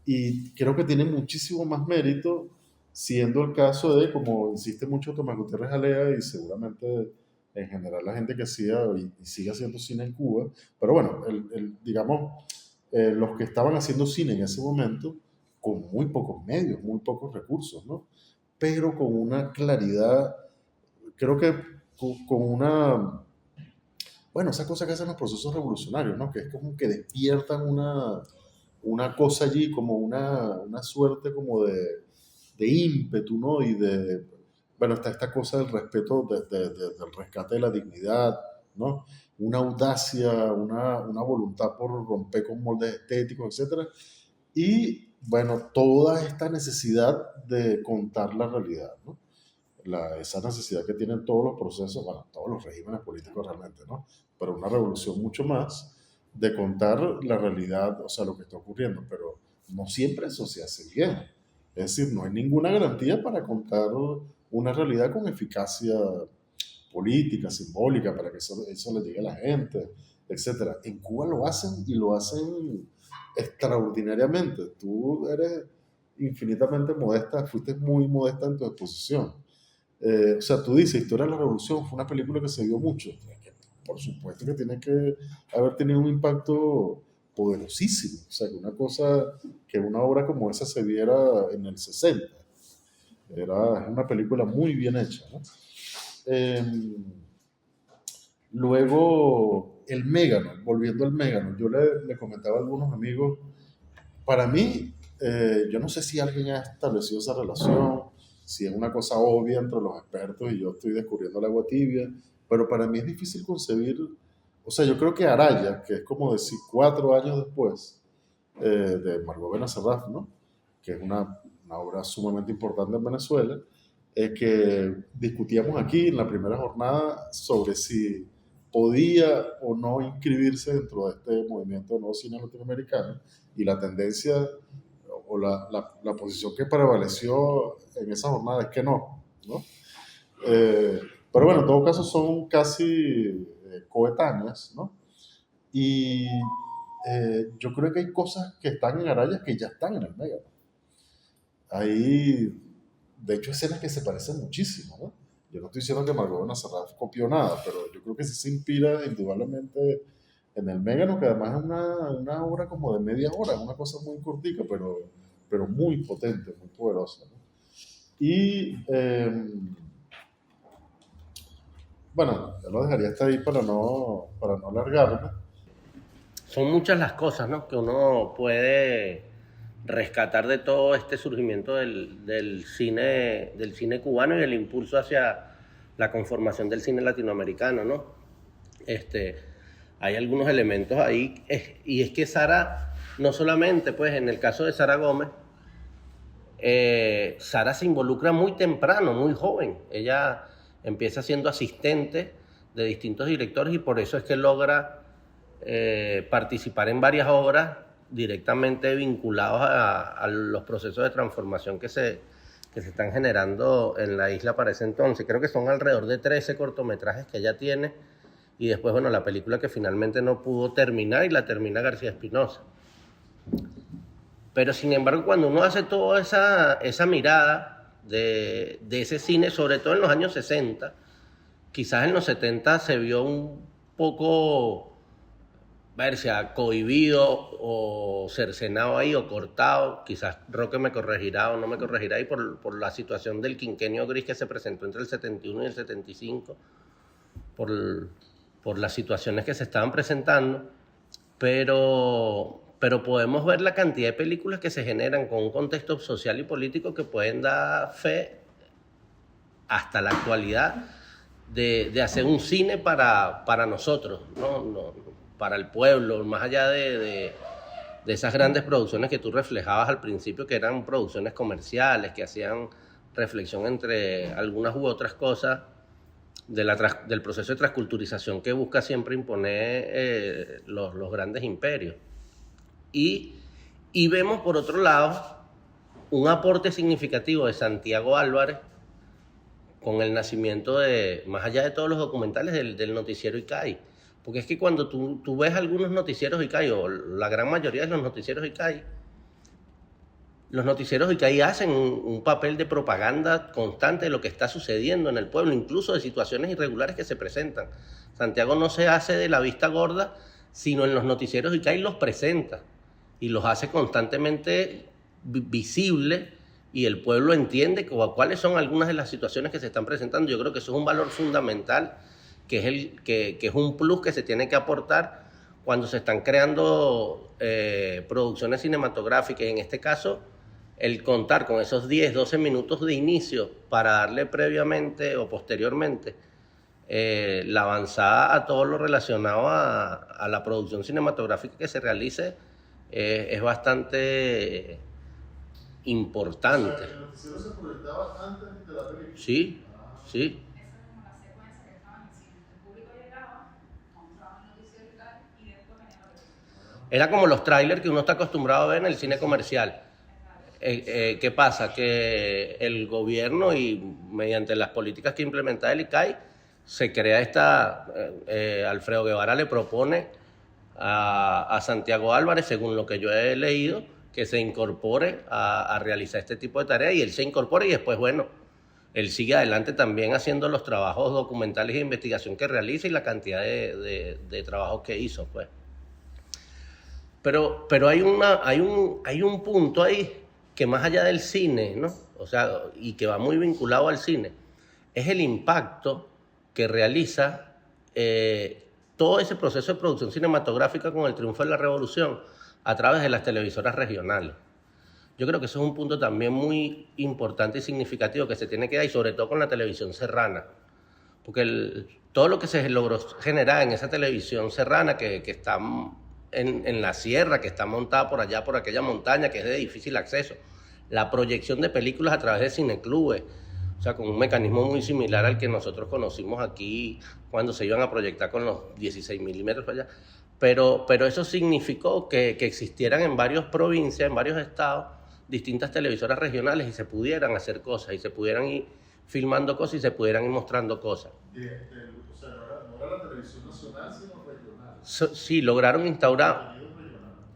[SPEAKER 1] Y creo que tiene muchísimo más mérito, siendo el caso de, como insiste mucho Tomás Gutiérrez Alea y seguramente en general la gente que hacía y sigue haciendo cine en Cuba, pero bueno, digamos, los que estaban haciendo cine en ese momento, con muy pocos medios, muy pocos recursos, ¿no? Pero con una claridad, creo que con una, bueno, esa cosa que hacen los procesos revolucionarios, ¿no? Que es como que despiertan una cosa allí, como una suerte como de ímpetu, ¿no? Y de, bueno, está esta cosa del respeto, del rescate de la dignidad, ¿no? Una audacia, una voluntad por romper con moldes estéticos, etc. Y, bueno, toda esta necesidad de contar la realidad, ¿no? Esa necesidad que tienen todos los procesos, bueno, todos los regímenes políticos realmente, ¿no? Pero una revolución mucho más de contar la realidad, o sea, lo que está ocurriendo, pero no siempre eso se hace bien. Es decir, no hay ninguna garantía para contar una realidad con eficacia política, simbólica, para que eso le llegue a la gente, etc. En Cuba lo hacen y lo hacen extraordinariamente. Tú eres infinitamente modesta, fuiste muy modesta en tu exposición. O sea, tú dices, Historia de la Revolución fue una película que se vio mucho. Por supuesto que tiene que haber tenido un impacto poderosísimo. O sea, que una obra como esa se viera en el 60. Es una película muy bien hecha, ¿no? Luego, el Mégano, volviendo al Mégano, yo le comentaba a algunos amigos, para mí, yo no sé si alguien ha establecido esa relación, si es una cosa obvia entre los expertos y yo estoy descubriendo el agua tibia, pero para mí es difícil concebir, o sea, yo creo que Araya, que es como decir 4 años después de Margot Benacerraf, ¿no? Que es una obra sumamente importante en Venezuela, que discutíamos aquí en la primera jornada sobre si podía o no inscribirse dentro de este movimiento de nuevo cine latinoamericano, y la tendencia o la posición que prevaleció en esa jornada es que no, ¿no? Eh, pero bueno, en todo caso son casi coetáneas, ¿no? Y yo creo que hay cosas que están en Araya que ya están en el Mega. Hay, de hecho, escenas que se parecen muchísimo, ¿no? Yo no estoy diciendo que Margot Benacerraf copió nada, pero yo creo que sí se inspira indudablemente en el Mégano, que además es una obra como de media hora, una cosa muy cortica, pero muy potente, muy poderosa, ¿no? Y bueno, yo lo dejaría hasta ahí para no alargarme.
[SPEAKER 4] Son muchas las cosas, ¿no?, que uno puede rescatar de todo este surgimiento del cine cubano y el impulso hacia la conformación del cine latinoamericano, ¿no? Hay algunos elementos ahí, y es que Sara, no solamente, pues en el caso de Sara Gómez, Sara se involucra muy temprano, muy joven. Ella empieza siendo asistente de distintos directores y por eso es que logra participar en varias obras directamente vinculados a los procesos de transformación que se están generando en la isla para ese entonces. Creo que son alrededor de 13 cortometrajes que ella tiene, y después, bueno, la película que finalmente no pudo terminar y la termina García Espinosa. Pero sin embargo, cuando uno hace toda esa mirada de ese cine, sobre todo en los años 60, quizás en los 70 se vio un poco, sea cohibido o cercenado ahí o cortado. Quizás Roque me corregirá o no me corregirá ahí por la situación del quinquenio gris que se presentó entre el 71 y el 75, por las situaciones que se estaban presentando, pero podemos ver la cantidad de películas que se generan con un contexto social y político que pueden dar fe hasta la actualidad de hacer un cine para nosotros, ¿no? Para el pueblo, más allá de esas grandes producciones que tú reflejabas al principio, que eran producciones comerciales, que hacían reflexión entre algunas u otras cosas del proceso de transculturización que busca siempre imponer los grandes imperios. Y vemos, por otro lado, un aporte significativo de Santiago Álvarez con el nacimiento más allá de todos los documentales, del noticiero ICAI. Porque es que cuando tú ves algunos noticieros ICAI, o la gran mayoría de los noticieros ICAI hacen un papel de propaganda constante de lo que está sucediendo en el pueblo, incluso de situaciones irregulares que se presentan. Santiago no se hace de la vista gorda, sino en los noticieros ICAI los presenta y los hace constantemente visibles, y el pueblo entiende cuáles son algunas de las situaciones que se están presentando. Yo creo que eso es un valor fundamental, que es un plus que se tiene que aportar cuando se están creando producciones cinematográficas. En este caso, el contar con esos 10, 12 minutos de inicio para darle previamente o posteriormente la avanzada a todo lo relacionado a la producción cinematográfica que se realice, es bastante importante.
[SPEAKER 1] O sea, el noticiero se proyectaba antes de la película.
[SPEAKER 4] Sí, sí.
[SPEAKER 2] Esa era como la secuencia que estaba en el cine. El público llegaba, mostraba el noticiero y tal, y después venía la película.
[SPEAKER 4] Era como los trailers que uno está acostumbrado a ver en el cine comercial. ¿Qué pasa? Que el gobierno, y mediante las políticas que implementa el ICAI, se crea Alfredo Guevara le propone a Santiago Álvarez, según lo que yo he leído, que se incorpore a realizar este tipo de tareas, y él se incorpora, y después, bueno, él sigue adelante también haciendo los trabajos documentales de investigación que realiza y la cantidad de trabajos que hizo, pues. Pero hay un punto ahí que, más allá del cine, ¿no? O sea, y que va muy vinculado al cine, es el impacto que realiza todo ese proceso de producción cinematográfica con el triunfo de la revolución a través de las televisoras regionales. Yo creo que eso es un punto también muy importante y significativo que se tiene que dar, y sobre todo con la televisión serrana, porque todo lo que se logró generar en esa televisión serrana que está en la sierra, que está montada por allá, por aquella montaña, que es de difícil acceso, la proyección de películas a través de cineclubes, o sea, con un mecanismo muy similar al que nosotros conocimos aquí cuando se iban a proyectar con los 16 milímetros para allá. Pero eso significó que existieran en varias provincias, en varios estados, distintas televisoras regionales y se pudieran hacer cosas, y se pudieran ir filmando cosas y se pudieran ir mostrando cosas.
[SPEAKER 1] O sea, no era la televisión nacional, sino regional.
[SPEAKER 4] Sí, lograron instaurar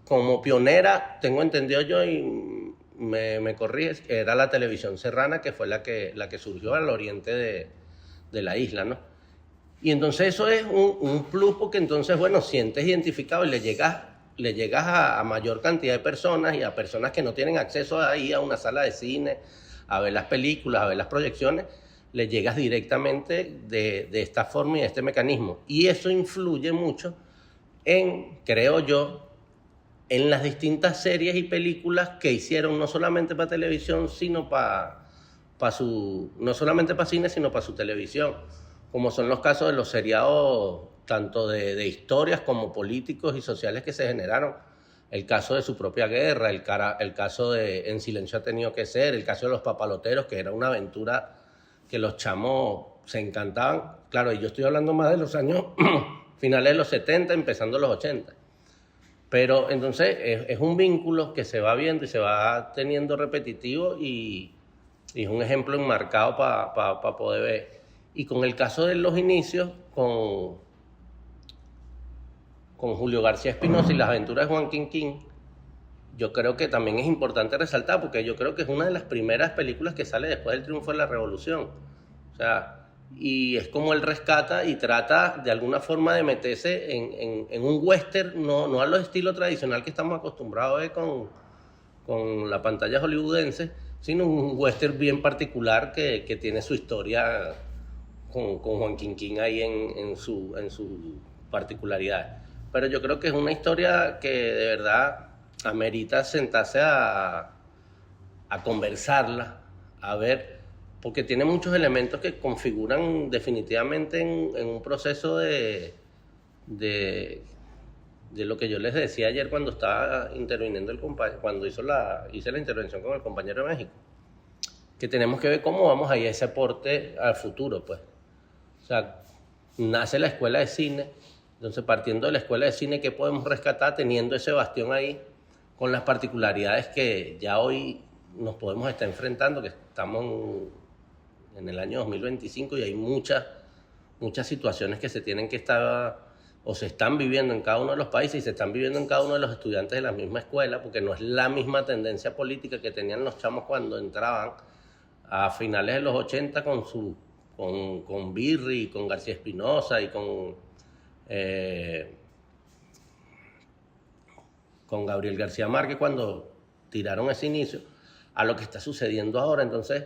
[SPEAKER 4] como pionera, tengo entendido yo, y me corriges, que era la televisión serrana, que fue la que surgió al oriente de la isla, ¿no? Y entonces eso es un plus, porque entonces, bueno, sientes identificado y le llegas a mayor cantidad de personas, y a personas que no tienen acceso ahí a una sala de cine, a ver las películas, a ver las proyecciones, le llegas directamente de esta forma y de este mecanismo. Y eso influye mucho creo yo, en las distintas series y películas que hicieron, no solamente para televisión, sino no solamente para cine, sino para su televisión, como son los casos de los seriados, tanto de historias como políticos y sociales que se generaron. El caso de Su propia guerra, el caso de En silencio ha tenido que ser, el caso de Los papaloteros, que era una aventura que los chamos se encantaban. Claro, y yo estoy hablando más de los años finales de los 70, empezando los 80. Pero entonces es un vínculo que se va viendo y se va teniendo repetitivo, y es un ejemplo enmarcado para poder ver. Y con el caso de los inicios, con Julio García Espinosa y las aventuras de Juan Quinquín, yo creo que también es importante resaltar, porque yo creo que es una de las primeras películas que sale después del triunfo de la revolución. O sea, y es como él rescata y trata de alguna forma de meterse en un western, no a lo estilo tradicional que estamos acostumbrados a ver con la pantalla hollywoodense, sino un western bien particular que tiene su historia con Juan Quinquín ahí en su particularidad. Pero yo creo que es una historia que de verdad amerita sentarse a conversarla, a ver, porque tiene muchos elementos que configuran definitivamente en un proceso de lo que yo les decía ayer cuando estaba interviniendo cuando hice la intervención con el compañero de México, que tenemos que ver cómo vamos a ir a ese aporte al futuro, pues. O sea, nace la escuela de cine, entonces partiendo de la escuela de cine, ¿qué podemos rescatar teniendo ese bastión ahí, con las particularidades que ya hoy nos podemos estar enfrentando, que estamos en el año 2025 y hay muchas situaciones que se tienen que estar o se están viviendo en cada uno de los países y se están viviendo en cada uno de los estudiantes de la misma escuela, porque no es la misma tendencia política que tenían los chamos cuando entraban a finales de los 80 con Birri, con García Espinosa y con Gabriel García Márquez, cuando tiraron ese inicio, a lo que está sucediendo ahora. Entonces,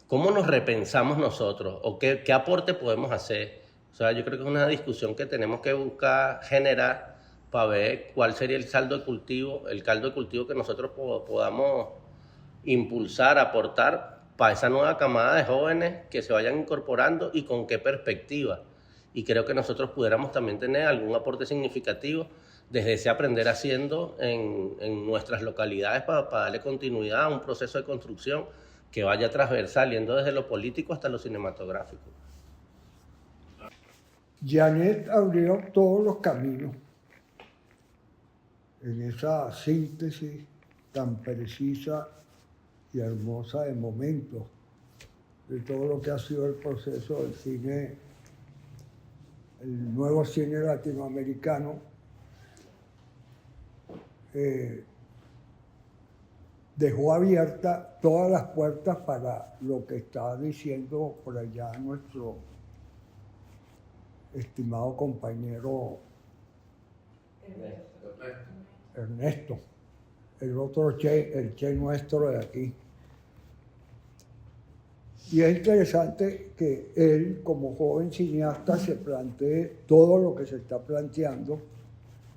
[SPEAKER 4] ¿cómo nos repensamos nosotros? ¿O qué aporte podemos hacer? O sea, yo creo que es una discusión que tenemos que buscar generar para ver cuál sería el caldo de cultivo que nosotros podamos impulsar, aportar para esa nueva camada de jóvenes que se vayan incorporando y con qué perspectiva. Y creo que nosotros pudiéramos también tener algún aporte significativo desde ese aprender haciendo en nuestras localidades para darle continuidad a un proceso de construcción que vaya transversal, yendo desde lo político hasta lo cinematográfico.
[SPEAKER 3] Janet abrió todos los caminos en esa síntesis tan precisa y hermosa de momentos de todo lo que ha sido el proceso del cine, el nuevo cine latinoamericano. Dejó abiertas todas las puertas para lo que está diciendo por allá nuestro estimado compañero Ernesto, el otro el che nuestro de aquí. Y es interesante que él, como joven cineasta, se plantee todo lo que se está planteando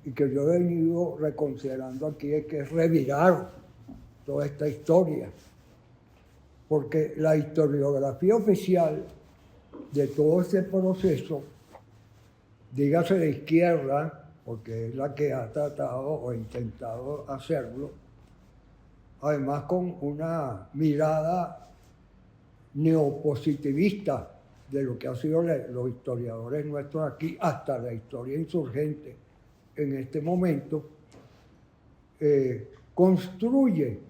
[SPEAKER 3] y que yo he venido reconsiderando aquí, es que es revirar toda esta historia. Porque la historiografía oficial de todo este proceso, dígase de izquierda, porque es la que ha tratado o intentado hacerlo, además con una mirada neopositivista de lo que han sido los historiadores nuestros aquí, hasta la historia insurgente en este momento, construye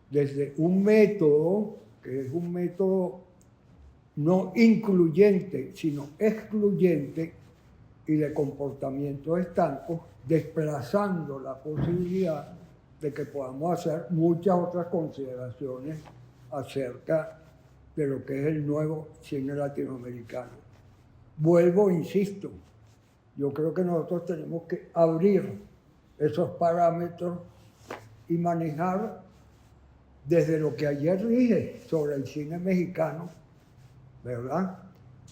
[SPEAKER 3] desde un método, que es un método no incluyente, sino excluyente y de comportamientos estancos, desplazando la posibilidad de que podamos hacer muchas otras consideraciones acerca de lo que es el nuevo cine latinoamericano. Vuelvo, insisto, yo creo que nosotros tenemos que abrir esos parámetros y manejar desde lo que ayer dije sobre el cine mexicano, ¿verdad?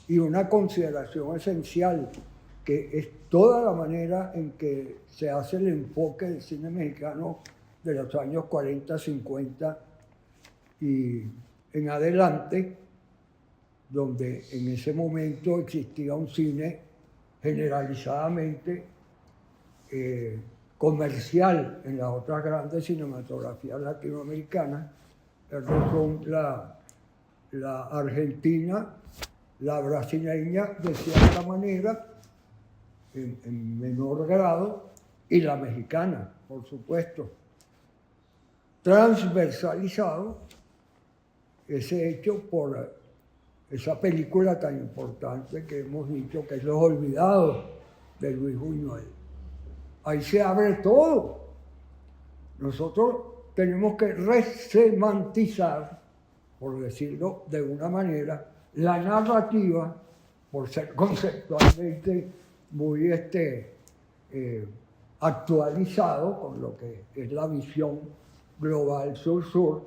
[SPEAKER 3] Y una consideración esencial, que es toda la manera en que se hace el enfoque del cine mexicano de los años 40, 50 y en adelante, donde en ese momento existía un cine generalizadamente comercial en las otras grandes cinematografías latinoamericanas, son la argentina, la brasileña de cierta manera, en menor grado, y la mexicana, por supuesto. Transversalizado ese hecho por esa película tan importante que hemos dicho, que es Los Olvidados, de Luis Buñuel. Ahí se abre todo. Nosotros tenemos que resemantizar, por decirlo de una manera, la narrativa, por ser conceptualmente muy actualizado con lo que es la visión global sur-sur,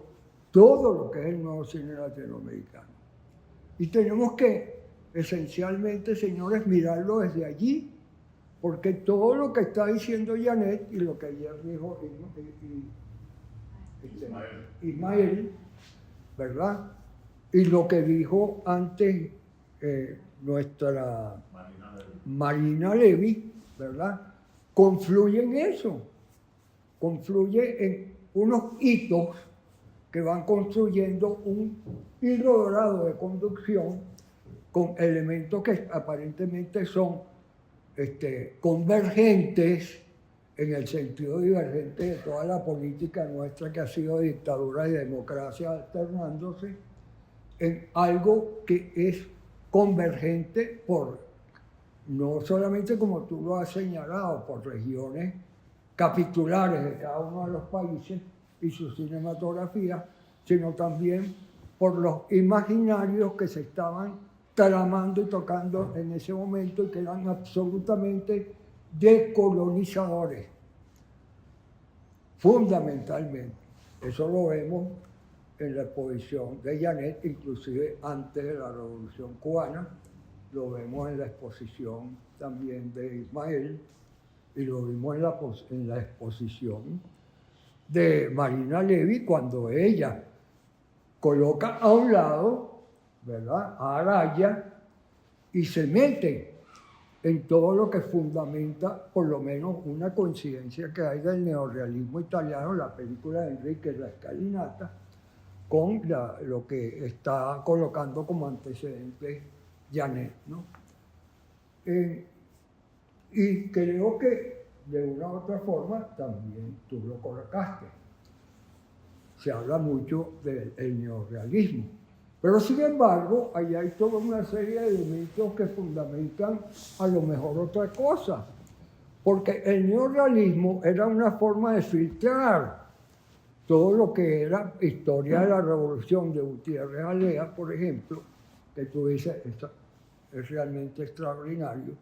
[SPEAKER 3] todo lo que es el nuevo cine latinoamericano. Y tenemos que, esencialmente, señores, mirarlo desde allí, porque todo lo que está diciendo Janet y lo que ayer dijo Ismael, ¿verdad? Y lo que dijo antes nuestra Marina Levy, ¿verdad? Confluye en eso, confluye en unos hitos que van construyendo un hilo dorado de conducción con elementos que aparentemente son convergentes en el sentido divergente de toda la política nuestra, que ha sido dictadura y democracia alternándose, en algo que es convergente no solamente, como tú lo has señalado, por regiones capitulares de cada uno de los países y su cinematografía, sino también por los imaginarios que se estaban tramando y tocando en ese momento y que eran absolutamente decolonizadores, fundamentalmente. Eso lo vemos en la exposición de Janet, inclusive antes de la Revolución Cubana, lo vemos en la exposición también de Ismael y lo vimos en la exposición de Marina Levy, cuando ella coloca a un lado, ¿verdad?, a Araya y se mete en todo lo que fundamenta por lo menos una coincidencia que hay del neorrealismo italiano, la película de Enrique La Escalinata, con lo que está colocando como antecedente Janet, ¿no? Y creo que de una u otra forma también tú lo colocaste. Se habla mucho del neorrealismo. Pero sin embargo, allá hay toda una serie de elementos que fundamentan a lo mejor otra cosa. Porque el neorrealismo era una forma de filtrar todo lo que era historia de la revolución de Gutiérrez Alea, por ejemplo, que tú dices, esto es realmente extraordinario.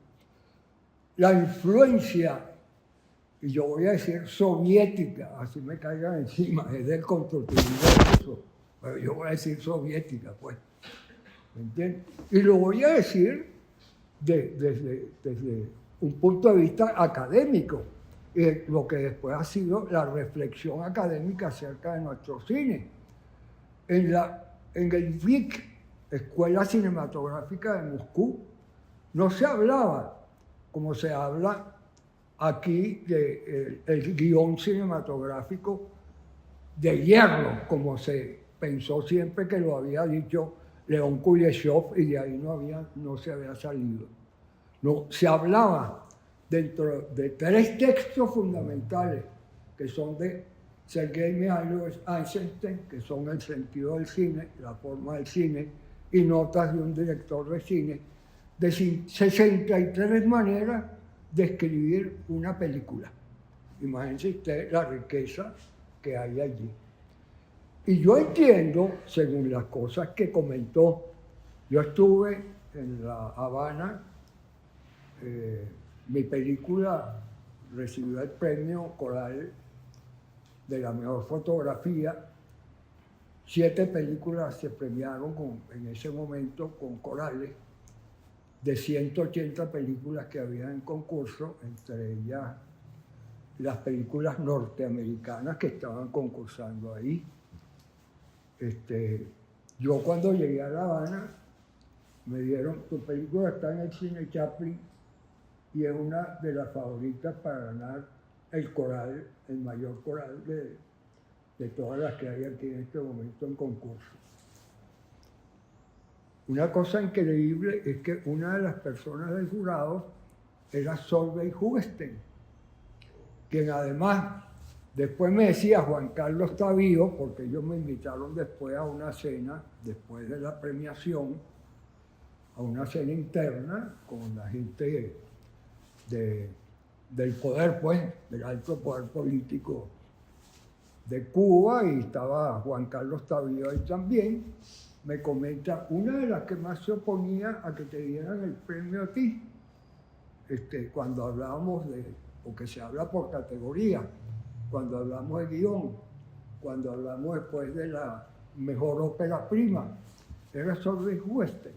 [SPEAKER 3] La influencia, y yo voy a decir soviética, así me caigan encima, es del constructivismo ruso, pero yo voy a decir soviética, pues, ¿me entiendes? Y lo voy a decir desde un punto de vista académico, lo que después ha sido la reflexión académica acerca de nuestro cine. En el VIC, Escuela Cinematográfica de Moscú, no se hablaba como se habla aquí del guión cinematográfico de hierro, como se pensó siempre que lo había dicho León Kuleshov, y de ahí no se había salido. No, se hablaba dentro de 3 textos fundamentales que son de Sergei Mikhailovich Eisenstein, que son El sentido del cine, La forma del cine y Notas de un director de cine, de 63 maneras de escribir una película. Imagínense usted la riqueza que hay allí. Y yo entiendo, según las cosas que comentó, yo estuve en La Habana, mi película recibió el premio Coral de la mejor fotografía. 7 películas se premiaron en ese momento con corales, de 180 películas que había en concurso, entre ellas las películas norteamericanas que estaban concursando ahí. Yo cuando llegué a La Habana, me dieron, tu película está en el cine Chaplin y es una de las favoritas para ganar el coral, el mayor coral de todas las que hay aquí en este momento en concurso. Una cosa increíble es que una de las personas del jurado era Solveig Hugestein, quien además después me decía, Juan Carlos está vivo, porque ellos me invitaron después a una cena, después de la premiación, a una cena interna con la gente del poder, pues, del alto poder político de Cuba, y estaba Juan Carlos Tavío ahí también. Me comenta, una de las que más se oponía a que te dieran el premio a ti, cuando hablábamos porque se habla por categoría, cuando hablamos de guión, cuando hablamos después de la mejor ópera prima, era Solveig Hugestein.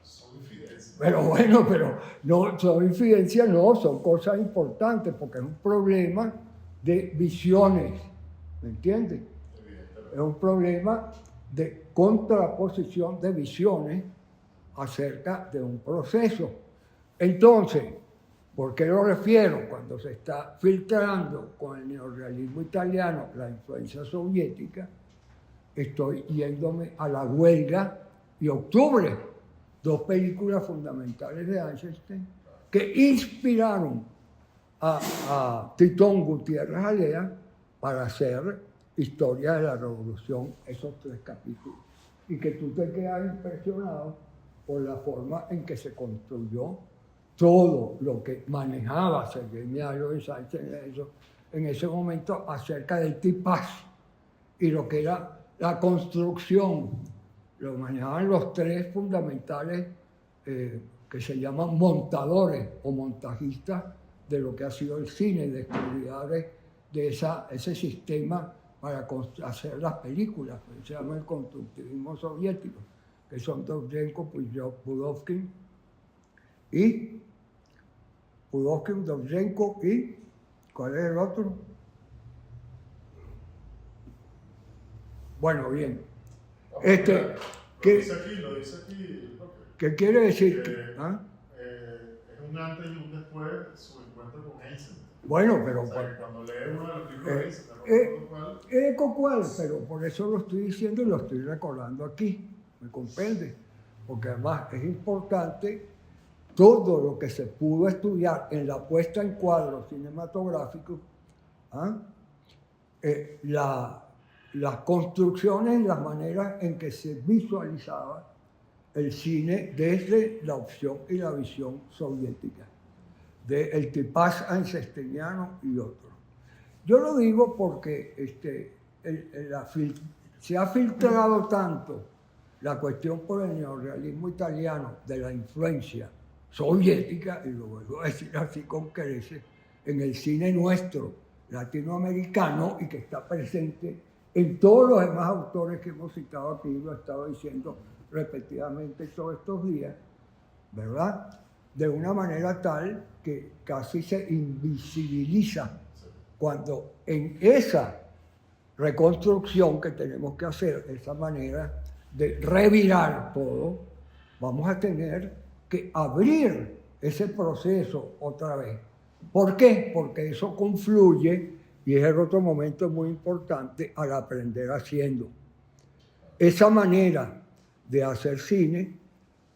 [SPEAKER 1] Son infidencias.
[SPEAKER 3] Pero bueno, no son infidencias, no, son cosas importantes, porque es un problema de visiones, ¿me entiendes? Es un problema de contraposición de visiones acerca de un proceso. Entonces, ¿por qué lo refiero? Cuando se está filtrando con el neorrealismo italiano la influencia soviética, estoy yéndome a La huelga y Octubre, 2 películas fundamentales de Eisenstein que inspiraron a Titón Gutiérrez Alea para hacer Historia de la Revolución, esos 3 capítulos. Y que tú te quedas impresionado por la forma en que se construyó todo lo que manejaba Sergei Mikhailovich en ese momento acerca del tipaz y lo que era la construcción. Lo manejaban los 3 fundamentales que se llaman montadores o montajistas de lo que ha sido el cine, descubridores de ese sistema para hacer las películas, que se llama el constructivismo soviético, que son Dovzhenko, Pudovkin y Dovzhenko y ¿cuál es el otro? Bueno, bien.
[SPEAKER 1] Lo dice aquí.
[SPEAKER 3] ¿Qué quiere decir?
[SPEAKER 1] Es un antes y un después de su encuentro con Eisenstein.
[SPEAKER 3] Bueno, pero...
[SPEAKER 1] O sea, cuando lee uno de los libros de Eisenstein,
[SPEAKER 3] ¿Cuál? Pero por eso lo estoy diciendo y lo estoy recordando aquí, ¿me comprende? Porque además es importante todo lo que se pudo estudiar en la puesta en cuadro cinematográfico, las construcciones, las maneras en que se visualizaba el cine desde la opción y la visión soviética, del tipaz einsteiniano y otros. Yo lo digo porque se ha filtrado tanto la cuestión por el neorrealismo italiano de la influencia soviética, y lo vuelvo a decir así con creces, en el cine nuestro latinoamericano, y que está presente en todos los demás autores que hemos citado aquí, lo he estado diciendo, repetidamente todos estos días, ¿verdad? De una manera tal que casi se invisibiliza cuando en esa reconstrucción que tenemos que hacer, esa manera de revirar todo, vamos a tener que abrir ese proceso otra vez. ¿Por qué? Porque eso confluye, y es el otro momento muy importante, al aprender haciendo. Esa manera de hacer cine,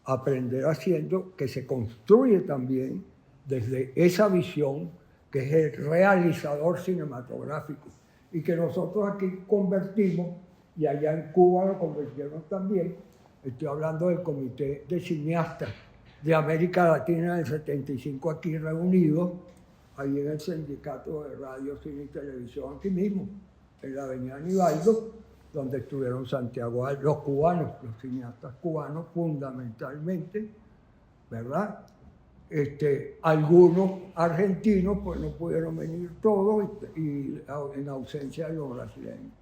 [SPEAKER 3] aprender haciendo, que se construye también desde esa visión que es el realizador cinematográfico y que nosotros aquí convertimos, y allá en Cuba lo convirtieron también. Estoy hablando del Comité de Cineastas de América Latina del 75 aquí reunidos, ahí en el Sindicato de Radio, Cine y Televisión, aquí mismo, en la avenida Aníbaldo, donde estuvieron Santiago, los cubanos, los cineastas cubanos fundamentalmente, ¿verdad? Algunos argentinos pues no pudieron venir todos y en ausencia de los brasileños.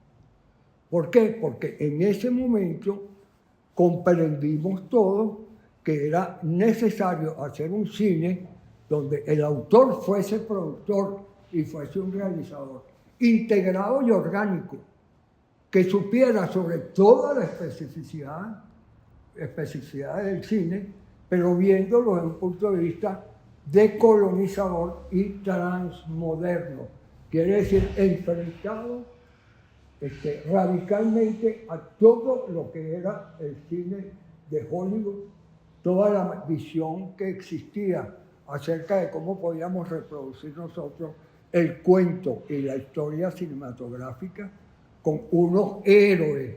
[SPEAKER 3] ¿Por qué? Porque en ese momento comprendimos todos que era necesario hacer un cine donde el autor fuese productor y fuese un realizador integrado y orgánico, que supiera sobre toda la especificidad del cine, pero viéndolo desde un punto de vista decolonizador y transmoderno. Quiere decir, enfrentado radicalmente a todo lo que era el cine de Hollywood, toda la visión que existía acerca de cómo podíamos reproducir nosotros el cuento y la historia cinematográfica con unos héroes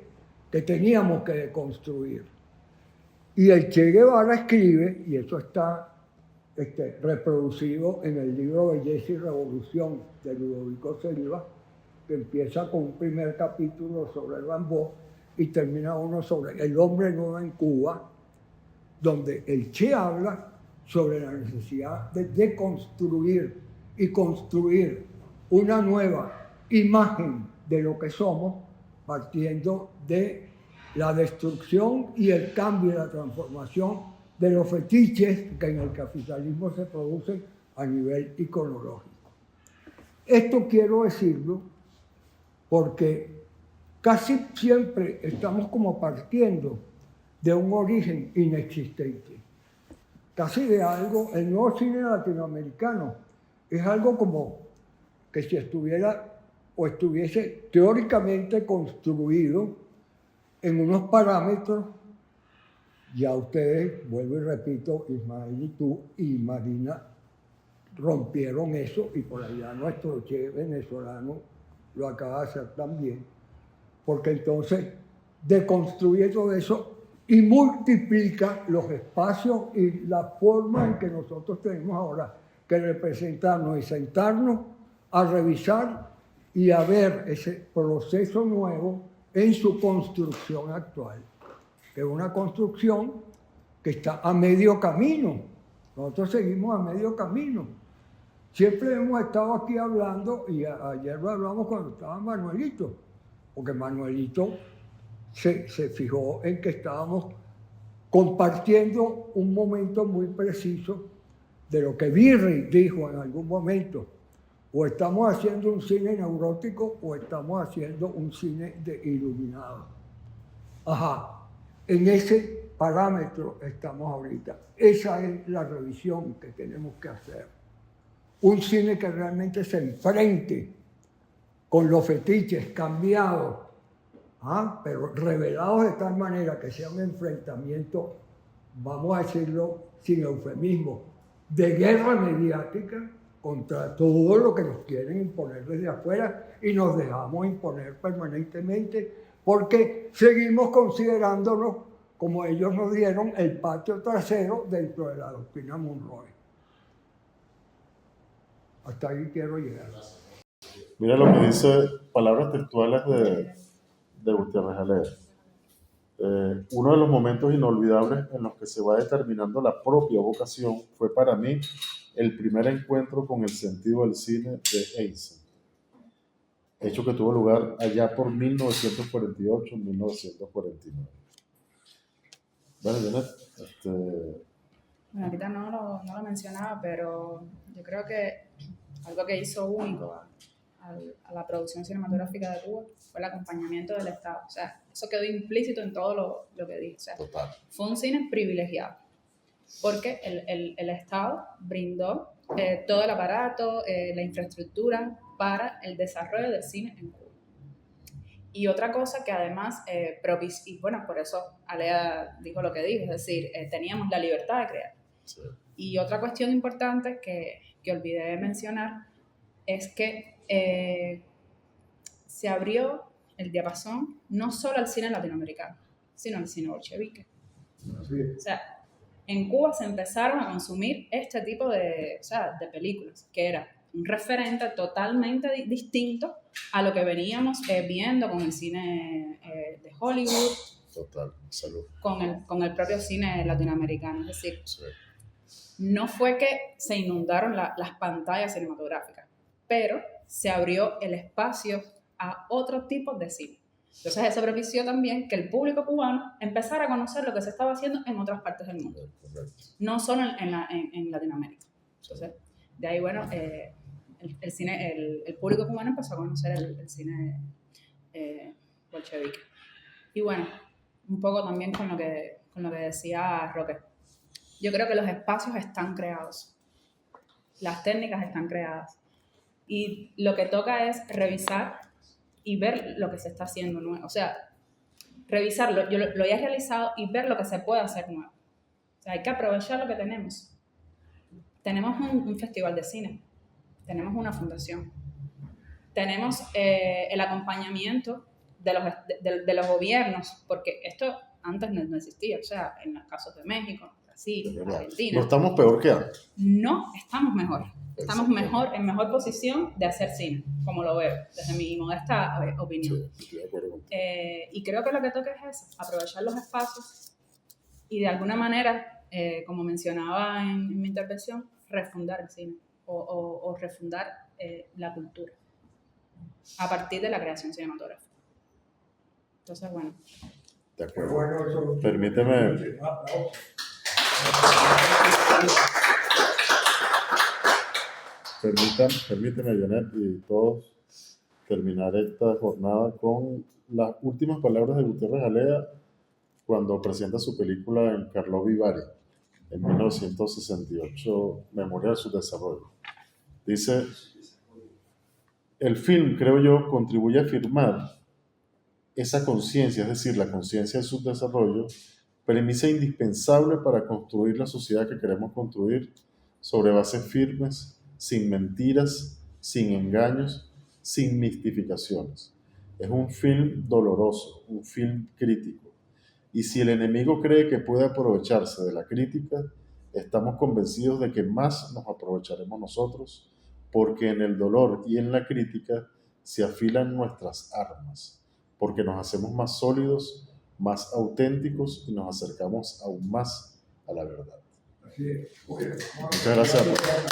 [SPEAKER 3] que teníamos que deconstruir. Y el Che Guevara escribe, y eso está reproducido en el libro Belleza y Revolución de Ludovico Silva, que empieza con un primer capítulo sobre Rimbaud y termina uno sobre el hombre nuevo en Cuba, donde el Che habla sobre la necesidad de deconstruir y construir una nueva imagen de lo que somos, partiendo de la destrucción y el cambio y la transformación de los fetiches que en el capitalismo se producen a nivel iconológico. Esto quiero decirlo porque casi siempre estamos como partiendo de un origen inexistente, casi de algo. El nuevo cine latinoamericano es algo como que si estuviera o estuviese teóricamente construido en unos parámetros. Ya ustedes, vuelvo y repito, Ismael y tú y Marina rompieron eso, y por allá nuestro Che venezolano lo acaba de hacer también, porque entonces deconstruye todo eso y multiplica los espacios y la forma en que nosotros tenemos ahora que representarnos y sentarnos a revisar y a ver ese proceso nuevo en su construcción actual, que es una construcción que está a medio camino. Nosotros seguimos a medio camino. Siempre hemos estado aquí hablando, y ayer lo hablamos cuando estaba Manuelito, porque Manuelito se fijó en que estábamos compartiendo un momento muy preciso de lo que Virri dijo en algún momento: o estamos haciendo un cine neurótico o estamos haciendo un cine de iluminado. Ajá, en ese parámetro estamos ahorita. Esa es la revisión que tenemos que hacer. Un cine que realmente se enfrente con los fetiches cambiados, pero revelados de tal manera que sea un enfrentamiento, vamos a decirlo sin eufemismo, de guerra mediática contra todo lo que nos quieren imponer desde afuera, y nos dejamos imponer permanentemente porque seguimos considerándonos, como ellos nos dieron, el patio trasero dentro de la doctrina Monroe. Hasta ahí quiero llegar.
[SPEAKER 1] Mira lo que dice, palabras textuales de Gutiérrez Alé. Uno de los momentos inolvidables en los que se va determinando la propia vocación fue para mí el primer encuentro con el sentido del cine de Eisen, hecho que tuvo lugar allá por 1948-1949. Bueno, Janet,
[SPEAKER 2] Bueno, ahorita no lo mencionaba, pero yo creo que algo que hizo único a la producción cinematográfica de Cuba fue el acompañamiento del Estado. O sea, eso quedó implícito en todo lo que dije. O sea,
[SPEAKER 1] total.
[SPEAKER 2] fue un cine privilegiado, porque el Estado brindó todo el aparato, la infraestructura para el desarrollo del cine en Cuba. Y otra cosa que además propició, y bueno, por eso Alea dijo lo que dijo, es decir, teníamos la libertad de crear.
[SPEAKER 1] Sí.
[SPEAKER 2] Y otra cuestión importante que olvidé mencionar es que se abrió el diapasón no solo al cine latinoamericano, sino al cine bolchevique.
[SPEAKER 3] Sí.
[SPEAKER 2] O sea, en Cuba se empezaron a consumir este tipo de películas, que era un referente totalmente distinto a lo que veníamos viendo con el cine de Hollywood,
[SPEAKER 1] Total, salud.
[SPEAKER 2] con el propio cine latinoamericano. Es decir,
[SPEAKER 1] Sí.
[SPEAKER 2] no fue que se inundaron las pantallas cinematográficas, pero se abrió el espacio a otros tipos de cine. Entonces eso propició también que el público cubano empezara a conocer lo que se estaba haciendo en otras partes del mundo,
[SPEAKER 1] Correcto.
[SPEAKER 2] no solo en Latinoamérica. Entonces, de ahí, bueno, el público cubano empezó a conocer el cine bolchevique. Y bueno, un poco también con lo que decía Roque. Yo creo que los espacios están creados, las técnicas están creadas, y lo que toca es revisar y ver lo que se está haciendo nuevo. O sea, revisarlo, yo lo he realizado y ver lo que se puede hacer nuevo. O sea, hay que aprovechar lo que tenemos. Tenemos un festival de cine, tenemos una fundación, tenemos el acompañamiento de los gobiernos, porque esto antes no existía. O sea, en los casos de México, Brasil, Argentina.
[SPEAKER 1] No estamos peor que antes.
[SPEAKER 2] No estamos mejor. Estamos en mejor posición de hacer cine, como lo veo, desde mi modesta opinión.
[SPEAKER 1] Sí, estoy de acuerdo contigo.
[SPEAKER 2] Y creo que lo que toca es eso, aprovechar los espacios y de alguna manera, como mencionaba en mi intervención, refundar el cine o refundar la cultura a partir de la creación cinematográfica. Entonces, bueno.
[SPEAKER 1] De acuerdo.
[SPEAKER 3] Bueno, eso.
[SPEAKER 1] Permíteme. Permíteme, Janet, y todos terminar esta jornada con las últimas palabras de Gutiérrez Alea cuando presenta su película en Karlovy Vary en 1968, Memoria de su desarrollo. Dice: el film, creo yo, contribuye a afirmar esa conciencia, es decir, la conciencia de su desarrollo, premisa indispensable para construir la sociedad que queremos construir sobre bases firmes, sin mentiras, sin engaños, sin mistificaciones. Es un film doloroso, un film crítico. Y si el enemigo cree que puede aprovecharse de la crítica, estamos convencidos de que más nos aprovecharemos nosotros, porque en el dolor y en la crítica se afilan nuestras armas, porque nos hacemos más sólidos, más auténticos y nos acercamos aún más a la verdad.
[SPEAKER 3] Así es. Bueno,
[SPEAKER 1] Muchas gracias.
[SPEAKER 2] Gracias a ustedes.